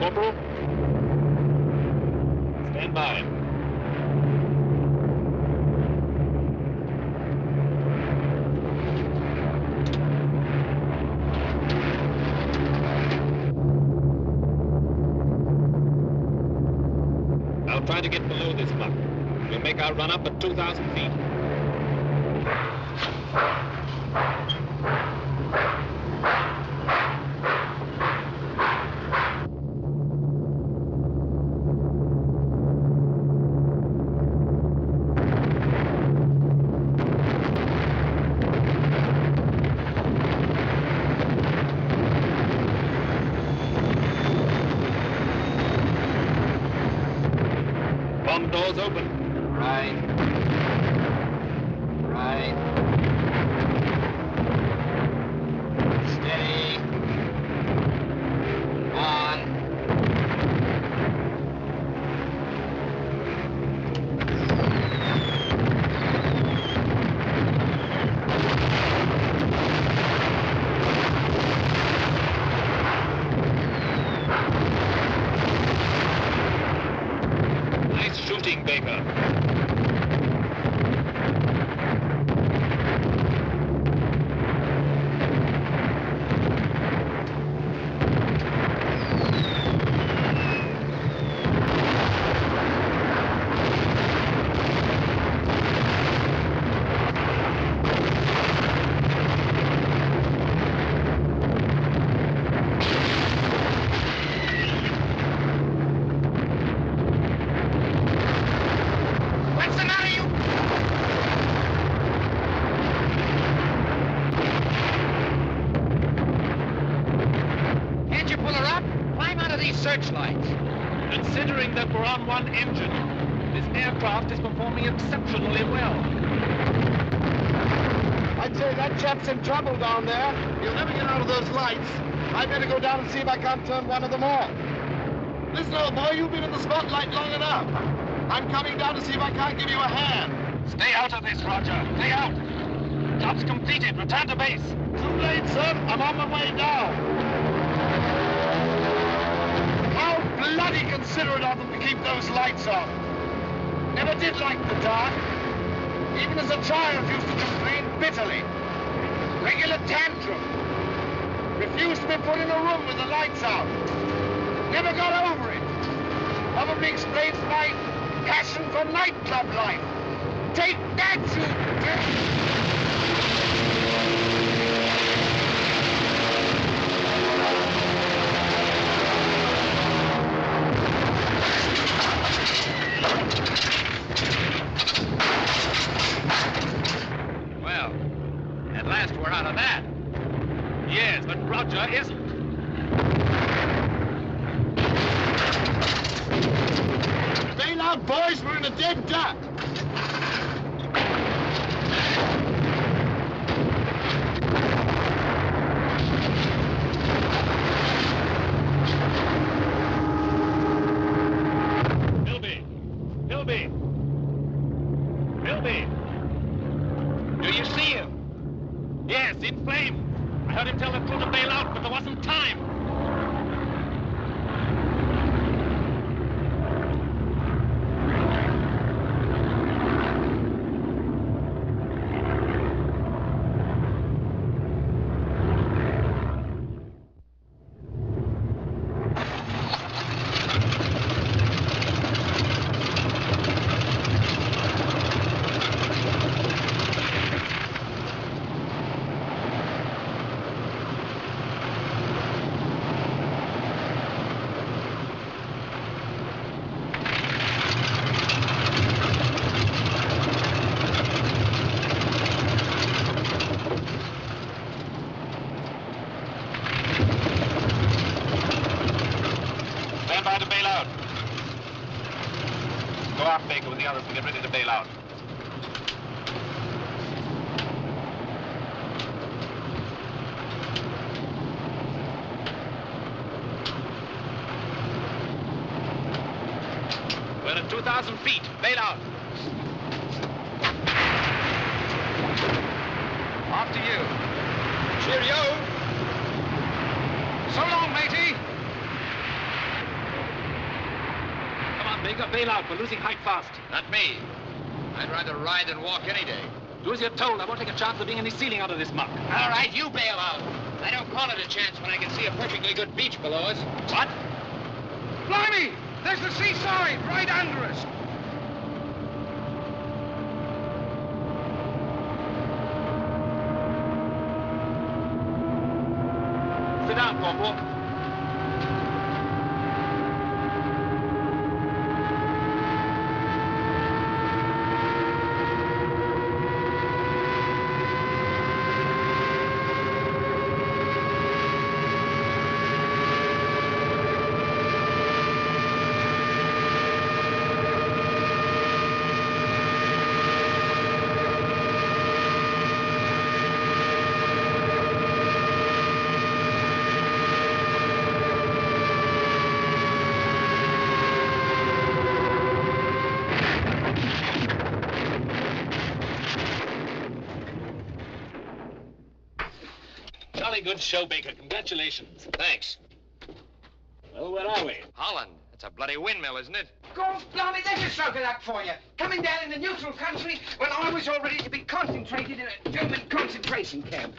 Corporal? Stand by. I'll try to get below this muck. We'll make our run up at 2,000 feet. Bomb doors open. Right. Right. Steady. On. Nice shooting, Baker. What's the matter, you? Can't you pull her up? Climb out of these searchlights. Considering that we're on one engine, this aircraft is performing exceptionally well. I'd say that chap's in trouble down there. He'll never get out of those lights. I'd better go down and see if I can't turn one of them off. Listen, old boy, you've been in the spotlight long enough. I'm coming down to see if I can't give you a hand. Stay out of this, Roger. Stay out. Job's completed. Return to base. Too late, sir. I'm on my way now. How bloody considerate of them to keep those lights on. Never did like the dark. Even as a child, used to complain bitterly. Regular tantrum. Refused to be put in a room with the lights out. Never got over it. Probably explains my passion for nightclub life. Take that, you... Well, at last we're out of that. Yes, but Roger isn't. Bail out, boys. We're in a dead duck. Bilby! Bilby! Bilby! Do you see him? Yes, in flames. I heard him tell the crew to bail out, but there wasn't time. Stand by to bail out. Go out, Baker, with the others and get ready to bail out. We're at 2,000 feet. Bail out. After you. Cheerio. So long, matey. Baker, bail out. We're losing height fast. Not me. I'd rather ride than walk any day. Do as you're told. I won't take a chance of being any ceiling out of this muck. All right, you bail out. I don't call it a chance when I can see a perfectly good beach below us. What? Blimey! There's the seaside right under us. Sit down, Corporal. Good show, Baker. Congratulations. Thanks. Well, where are we? Holland. It's a bloody windmill, isn't it? Go, blimey, there's a stroke of luck for you. Coming down in the neutral country when I was all ready to be concentrated in a German concentration camp.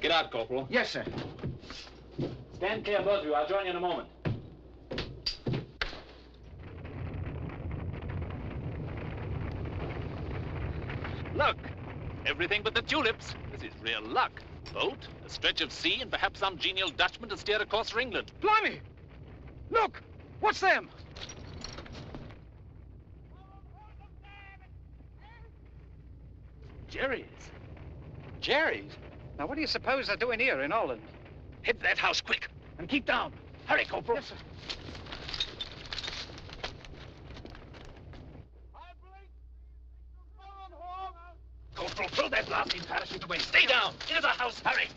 Get out, Corporal. Yes, sir. Stand clear, both of you. I'll join you in a moment. Look. Everything but the tulips. This is real luck. Boat, a stretch of sea, and perhaps some genial Dutchman to steer a course for England. Blimey! Look! What's them? Jerry's. Jerry's? Now, what do you suppose they're doing here in Holland? Hit that house quick and keep down. Hurry, Corporal. Yes, sir. Corporal, throw that blasting parachute away. Stay down. Into the house. Hurry.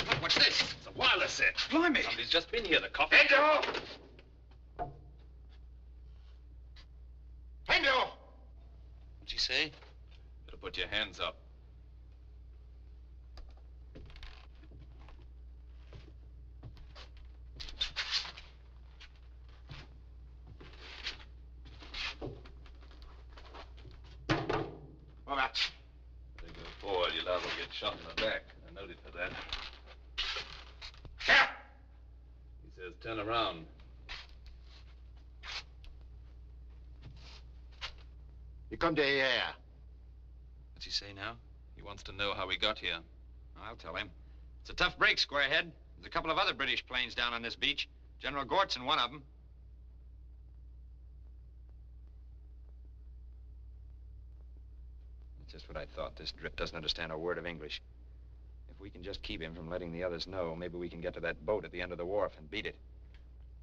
Look, what's this? It's a wireless set. Blimey! Somebody's just been here. The coffee. Hendo! Hendo! What'd she say? Better put your hands up. They go forward, you'll liable to get shot in the back. I noted for that. Yeah. He says turn around. You come to here. What's he say now? He wants to know how we got here. I'll tell him. It's a tough break, Squarehead. There's a couple of other British planes down on this beach. General Gort's in one of them. Just what I thought. This drip doesn't understand a word of English. If we can just keep him from letting the others know, maybe we can get to that boat at the end of the wharf and beat it.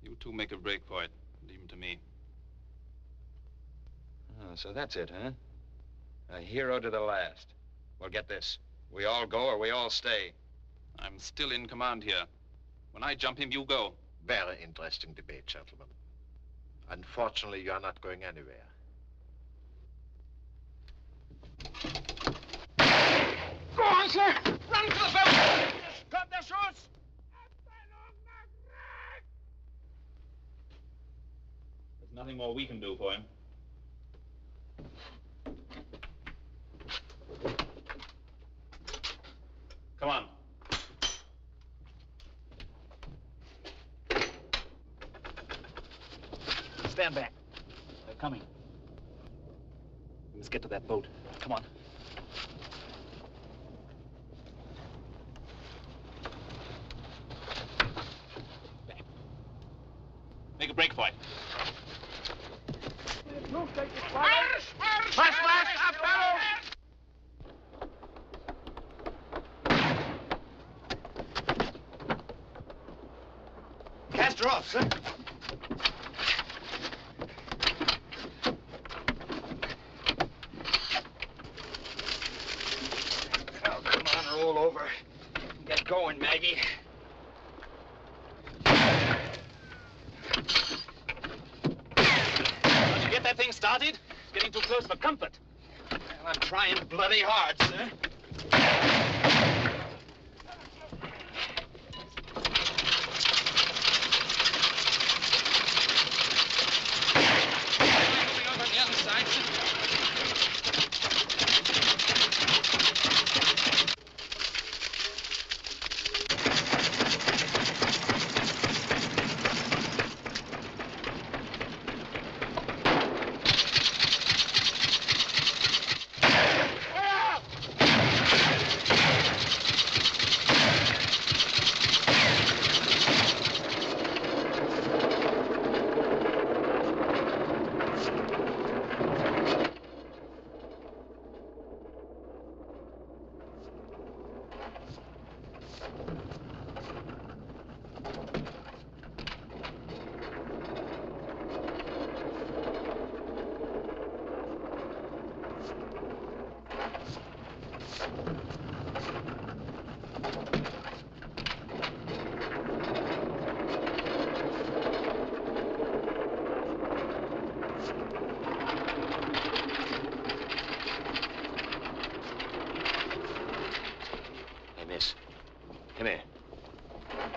You two make a break for it. Leave him to me. Oh, so that's it, huh? A hero to the last. Well, get this. We all go or we all stay. I'm still in command here. When I jump him, you go. Very interesting debate, gentlemen. Unfortunately, you are not going anywhere. Go on, sir! Run to the boat! Got the shoes! There's nothing more we can do for him. Come on. Stand back. They're coming. We must get to that boat. Come on. Back. Make a break for it. Flash, up, fellow! Cast her off, sir. Oh, come on, roll over. Get going, Maggie. Don't you get that thing started? It's getting too close for comfort. Well, I'm trying bloody hard, sir.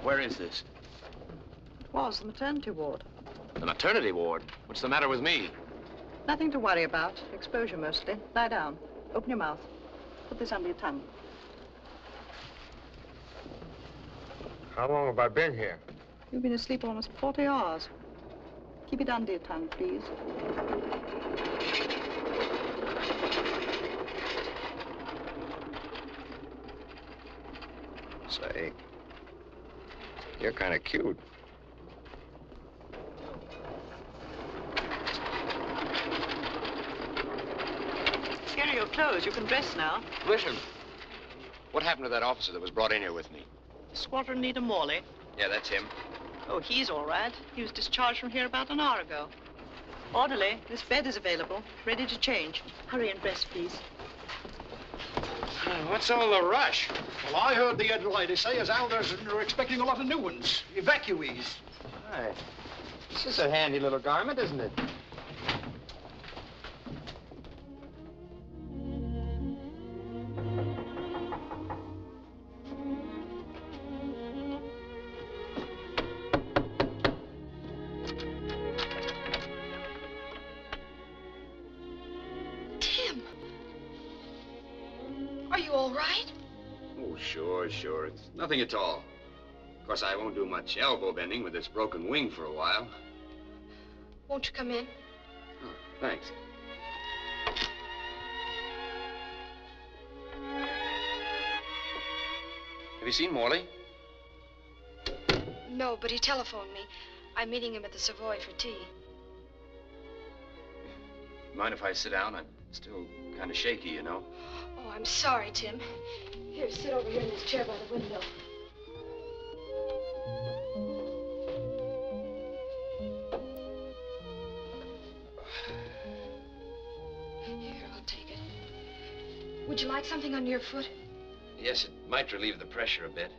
Where is this? It was the maternity ward. The maternity ward? What's the matter with me? Nothing to worry about. Exposure mostly. Lie down. Open your mouth. Put this under your tongue. How long have I been here? You've been asleep almost 40 hours. Keep it under your tongue, please. Say, you're kind of cute. Here are your clothes. You can dress now. Listen, what happened to that officer that was brought in here with me? Squadron Leader Morley. Yeah, that's him. Oh, he's all right. He was discharged from here about an hour ago. Orderly, this bed is available. Ready to change. Hurry and dress, please. What's all the rush? Well, I heard the lady say as how they're expecting a lot of new ones. Evacuees. Right. This is a handy little garment, isn't it? Tim! Are you all right? Oh, sure. It's nothing at all. Of course, I won't do much elbow bending with this broken wing for a while. Won't you come in? Oh, thanks. Have you seen Morley? No, but he telephoned me. I'm meeting him at the Savoy for tea. Mind if I sit down? I'm still kind of shaky, you know. Oh, I'm sorry, Tim. Here, sit over here in this chair by the window. Here, I'll take it. Would you like something under your foot? Yes, it might relieve the pressure a bit.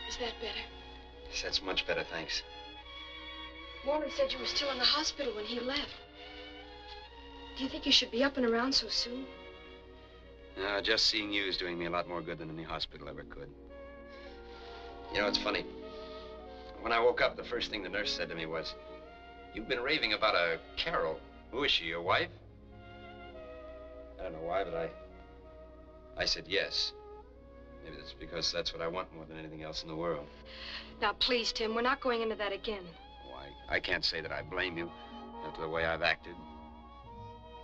Is that better? Yes, that's much better, thanks. Morley said you were still in the hospital when he left. Do you think you should be up and around so soon? No, just seeing you is doing me a lot more good than any hospital ever could. You know, it's funny. When I woke up, the first thing the nurse said to me was, "You've been raving about a Carol. Who is she, your wife?" I don't know why, but I said yes. Maybe that's because that's what I want more than anything else in the world. Now, please, Tim, we're not going into that again. Why, I can't say that I blame you after the way I've acted.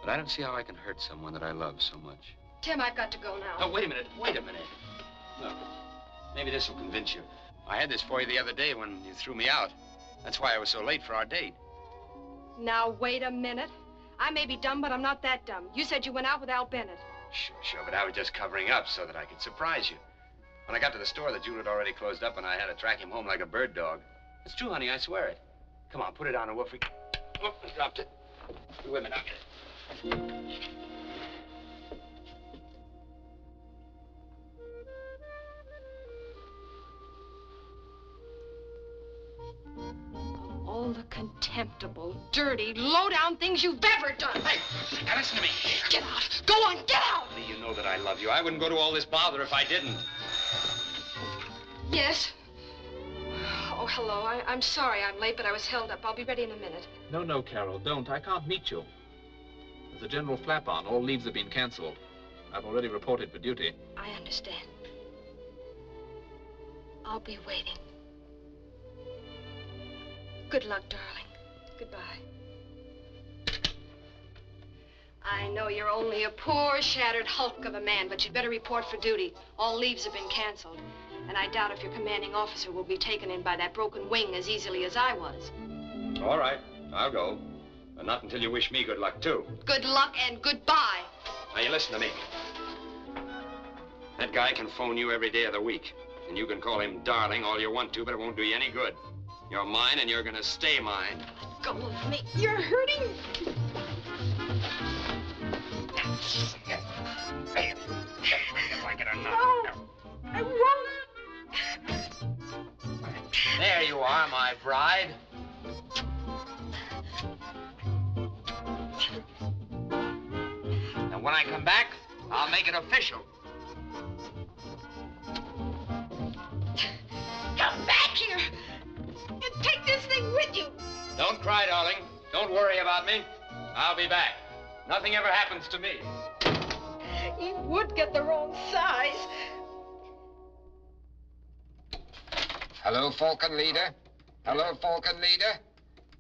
But I don't see how I can hurt someone that I love so much. Tim, I've got to go now. Oh, wait a minute. Look, maybe this will convince you. I had this for you the other day when you threw me out. That's why I was so late for our date. Now, wait a minute. I may be dumb, but I'm not that dumb. You said you went out with Al Bennett. Sure, but I was just covering up so that I could surprise you. When I got to the store, the jewel had already closed up, and I had to track him home like a bird dog. It's true, honey, I swear it. Come on, put it on, or we'll freak. Oh, I dropped it. Wait a minute, I'll get it. All the contemptible, dirty, low-down things you've ever done. Hey, now listen to me. Get out. Go on, get out. Honey, you know that I love you. I wouldn't go to all this bother if I didn't. Yes? Oh, hello. I'm sorry I'm late, but I was held up. I'll be ready in a minute. No, Carol, don't. I can't meet you. There's a general flap on. All leaves have been canceled. I've already reported for duty. I understand. I'll be waiting. Good luck, darling. Goodbye. I know you're only a poor, shattered hulk of a man, but you'd better report for duty. All leaves have been canceled. And I doubt if your commanding officer will be taken in by that broken wing as easily as I was. All right, I'll go. But not until you wish me good luck, too. Good luck and goodbye. Now, you listen to me. That guy can phone you every day of the week. And you can call him darling all you want to, but it won't do you any good. You're mine, and you're gonna stay mine. Let go of me. You're hurting. If I get a No, I won't. There you are, my bride. when I come back, I'll make it official. Come back here and take this thing with you. Don't cry, darling. Don't worry about me. I'll be back. Nothing ever happens to me. He would get the wrong size. Hello, Falcon Leader. Hello, Falcon Leader.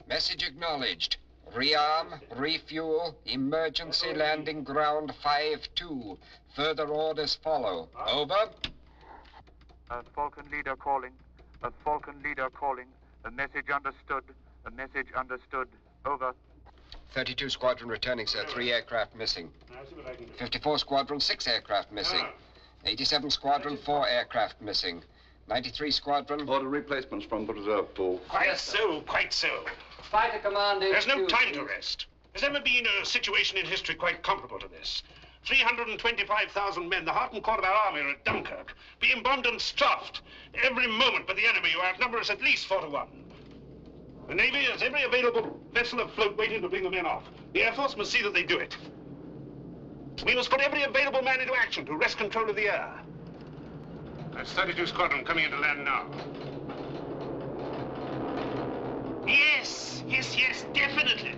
Message acknowledged. Rearm, refuel, emergency landing ground 5-2. Further orders follow. Over. Falcon Leader calling. Falcon Leader calling. A message understood. A message understood. Over. 32 Squadron returning, sir. 3 aircraft missing. 54 Squadron, 6 aircraft missing. 87 Squadron, 4 aircraft missing. 93 Squadron. Order replacements from the reserve pool. Quite so, quite so. Fighter Command HQ. There's no time to rest. There's never been a situation in history quite comparable to this. 325,000 men, the heart and core of our army, are at Dunkirk, being bombed and stuffed every moment by the enemy, who outnumber us at least 4 to 1. The Navy has every available vessel afloat waiting to bring the men off. The Air Force must see that they do it. We must put every available man into action to wrest control of the air. That's 32 Squadron coming into land now. Yes, yes, yes, definitely.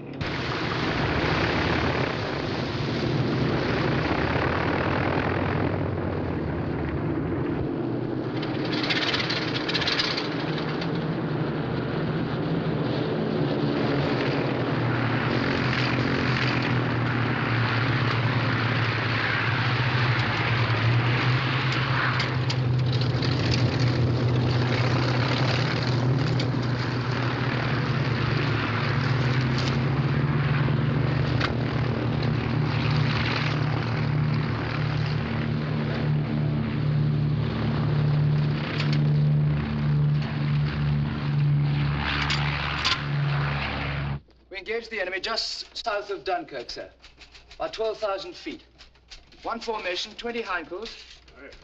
Engaged the enemy just south of Dunkirk, sir. About 12,000 feet. 1 formation, 20 Heinkel's,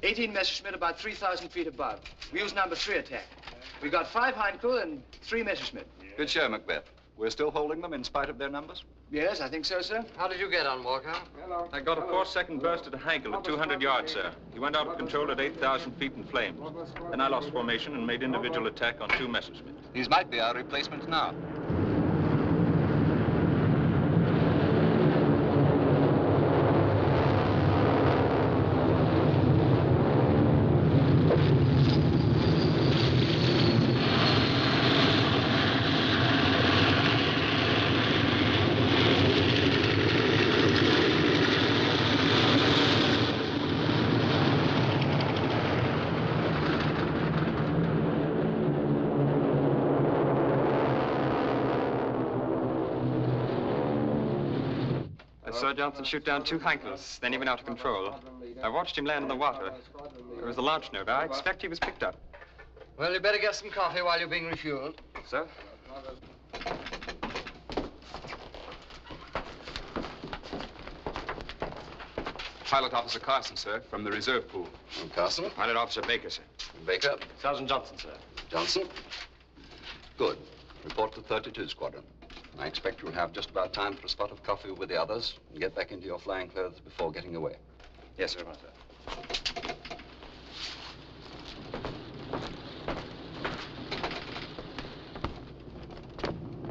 18 Messerschmitt about 3,000 feet above. We use number 3 attack. We got 5 Heinkel and 3 Messerschmitt. Good show, Macbeth. We're still holding them in spite of their numbers? Yes, I think so, sir. How did you get on, Walker? Hello. I got a 4-second burst at a Heinkel at 200 yards, sir. He went out of control at 8,000 feet in flames. Then I lost formation and made individual attack on 2 Messerschmitt. These might be our replacements now. I saw Johnson shoot down 2 Heinkels, then he went out of control. I watched him land in the water. There was a launch note. I expect he was picked up. Well, you better get some coffee while you're being refueled. Sir? Pilot Officer Carson, sir, from the reserve pool. Carson? Pilot Officer Baker, sir. Baker? Sergeant Johnson, sir. Johnson? Good. Report to 32 Squadron. I expect you'll have just about time for a spot of coffee with the others and get back into your flying clothes before getting away. Yes, sir.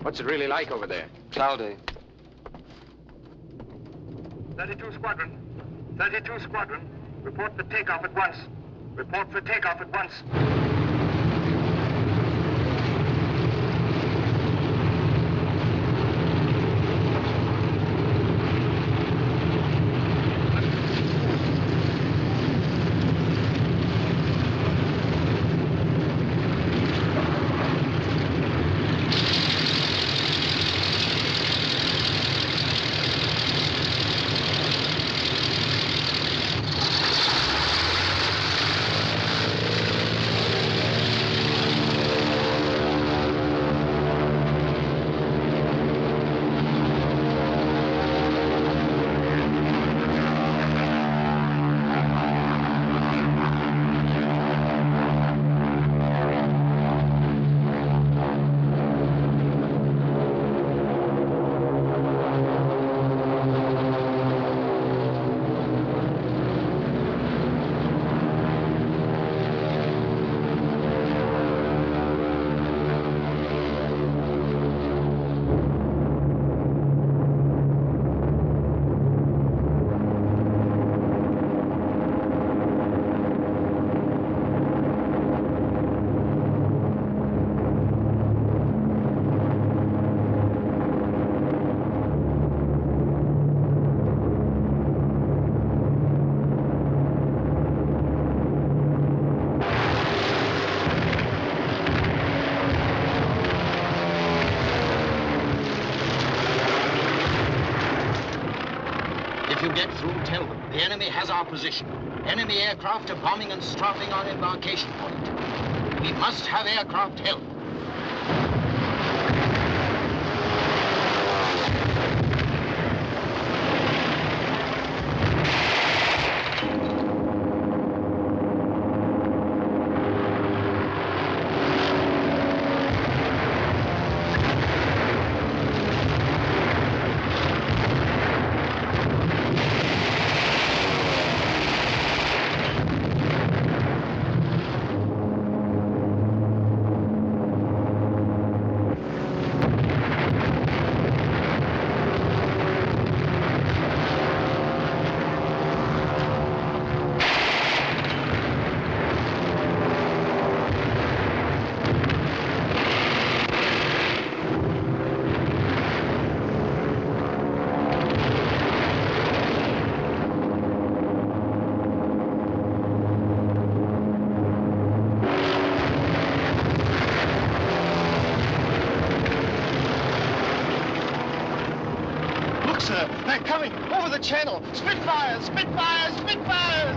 What's it really like over there? Cloudy. 32 Squadron. 32 Squadron. Report for takeoff at once. Report for takeoff at once. If you get through, tell them the enemy has our position. Enemy aircraft are bombing and strafing our embarkation point. We must have aircraft help. They're coming over the channel. Spitfires! Spitfires! Spitfires!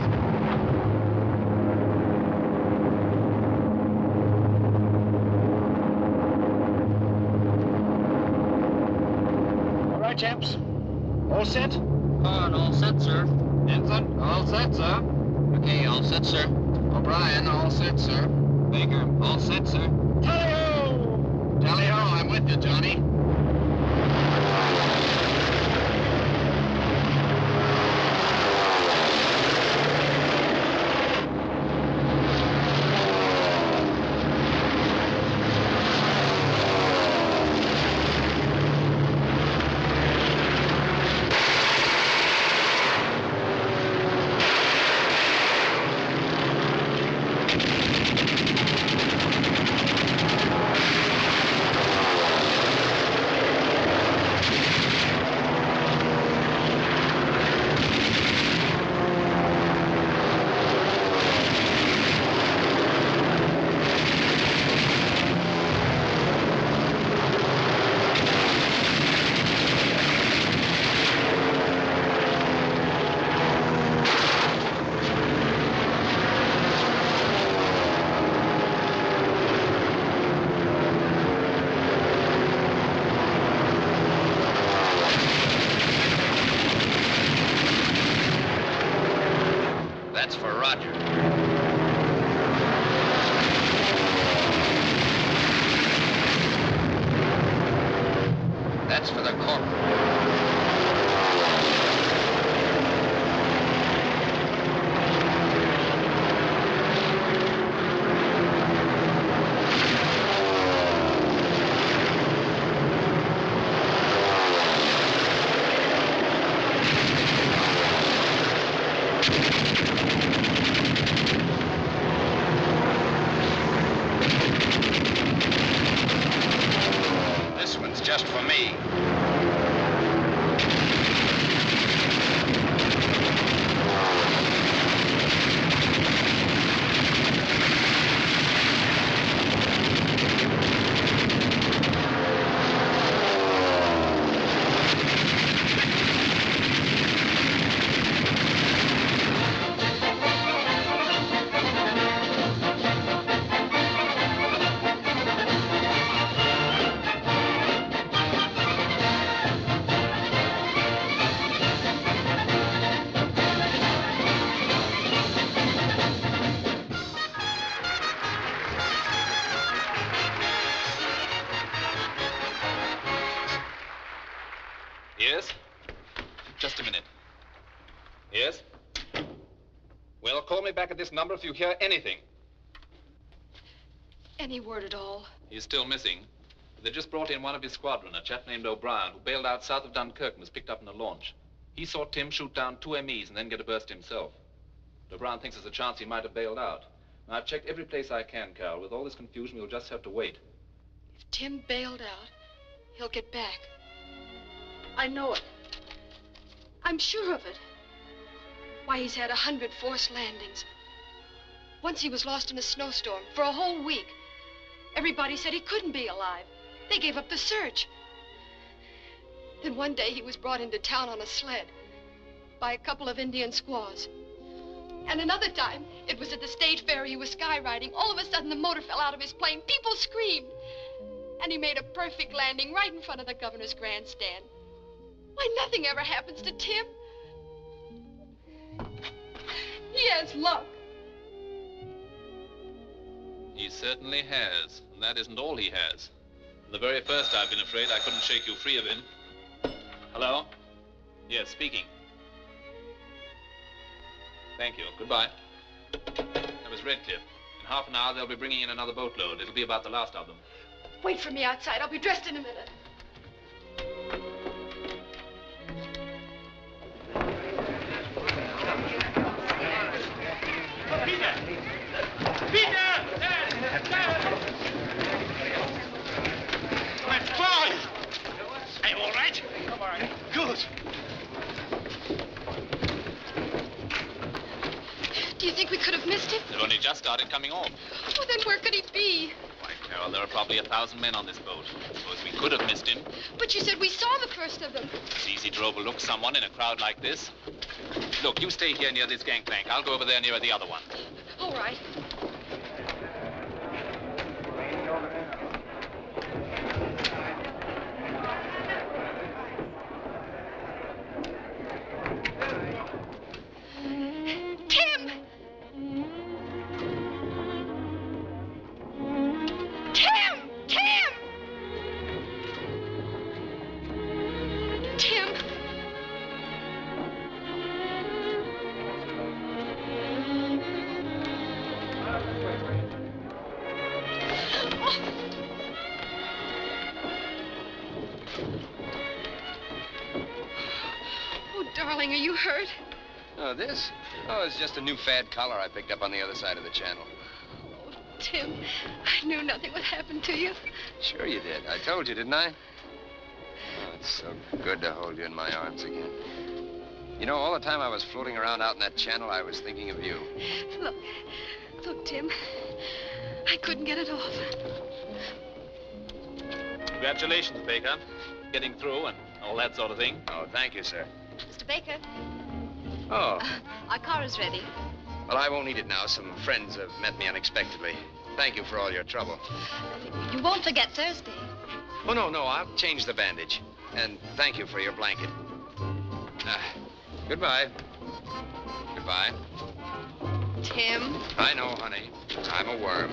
All right, chaps. All set? On, all set, sir. Ensign, all set, sir. Okay, all set, sir. O'Brien, all set, sir. Baker, all set, sir. Tally-ho! Tally-ho, I'm with you, Johnny. That's for Roger. That's for the corporal. Just for me. Yes? Just a minute. Yes? Well, call me back at this number if you hear anything. Any word at all? He's still missing. They just brought in one of his squadron, a chap named O'Brien, who bailed out south of Dunkirk and was picked up in a launch. He saw Tim shoot down 2 MEs and then get a burst himself. O'Brien thinks there's a chance he might have bailed out. Now, I've checked every place I can, Carol. With all this confusion, we'll just have to wait. If Tim bailed out, he'll get back. I know it. I'm sure of it. Why, he's had 100 forced landings. Once he was lost in a snowstorm for a whole week. Everybody said he couldn't be alive. They gave up the search. Then one day he was brought into town on a sled. by a couple of Indian squaws. And another time, it was at the state fair he was skyriding. All of a sudden, the motor fell out of his plane. People screamed. And he made a perfect landing right in front of the governor's grandstand. Why, nothing ever happens to Tim. He has luck. He certainly has, and that isn't all he has. From the very first, I've been afraid I couldn't shake you free of him. Hello? Yes, speaking. Thank you. Goodbye. That was Redcliffe. In half an hour, they'll be bringing in another boatload. It'll be about the last of them. Wait for me outside. I'll be dressed in a minute. Peter! Peter! That's Clive! Are you all right? I'm all right. Good. Do you think we could have missed him? They've only just started coming off. Oh, then where could he be? Why, Carol, there are probably 1,000 men on this boat. Suppose we could have missed him. But you said we saw the first of them. It's easy to overlook someone in a crowd like this. Look, you stay here near this gangplank. I'll go over there near the other one. All right. Tim! Tim! Tim! Tim! Oh, darling, are you hurt? Oh, this? Oh, it's just a new fad collar I picked up on the other side of the channel. Tim, I knew nothing would happen to you. Sure you did. I told you, didn't I? Oh, it's so good to hold you in my arms again. You know, all the time I was floating around out in that channel, I was thinking of you. Look, Tim, I couldn't get it off. Congratulations, Baker. Getting through and all that sort of thing. Oh, thank you, sir. Mr. Baker, Oh, our car is ready. well, I won't need it now. Some friends have met me unexpectedly. Thank you for all your trouble. You won't forget Thursday. Oh, no, I'll change the bandage. And thank you for your blanket. Goodbye. Goodbye. Tim? I know, honey. I'm a worm.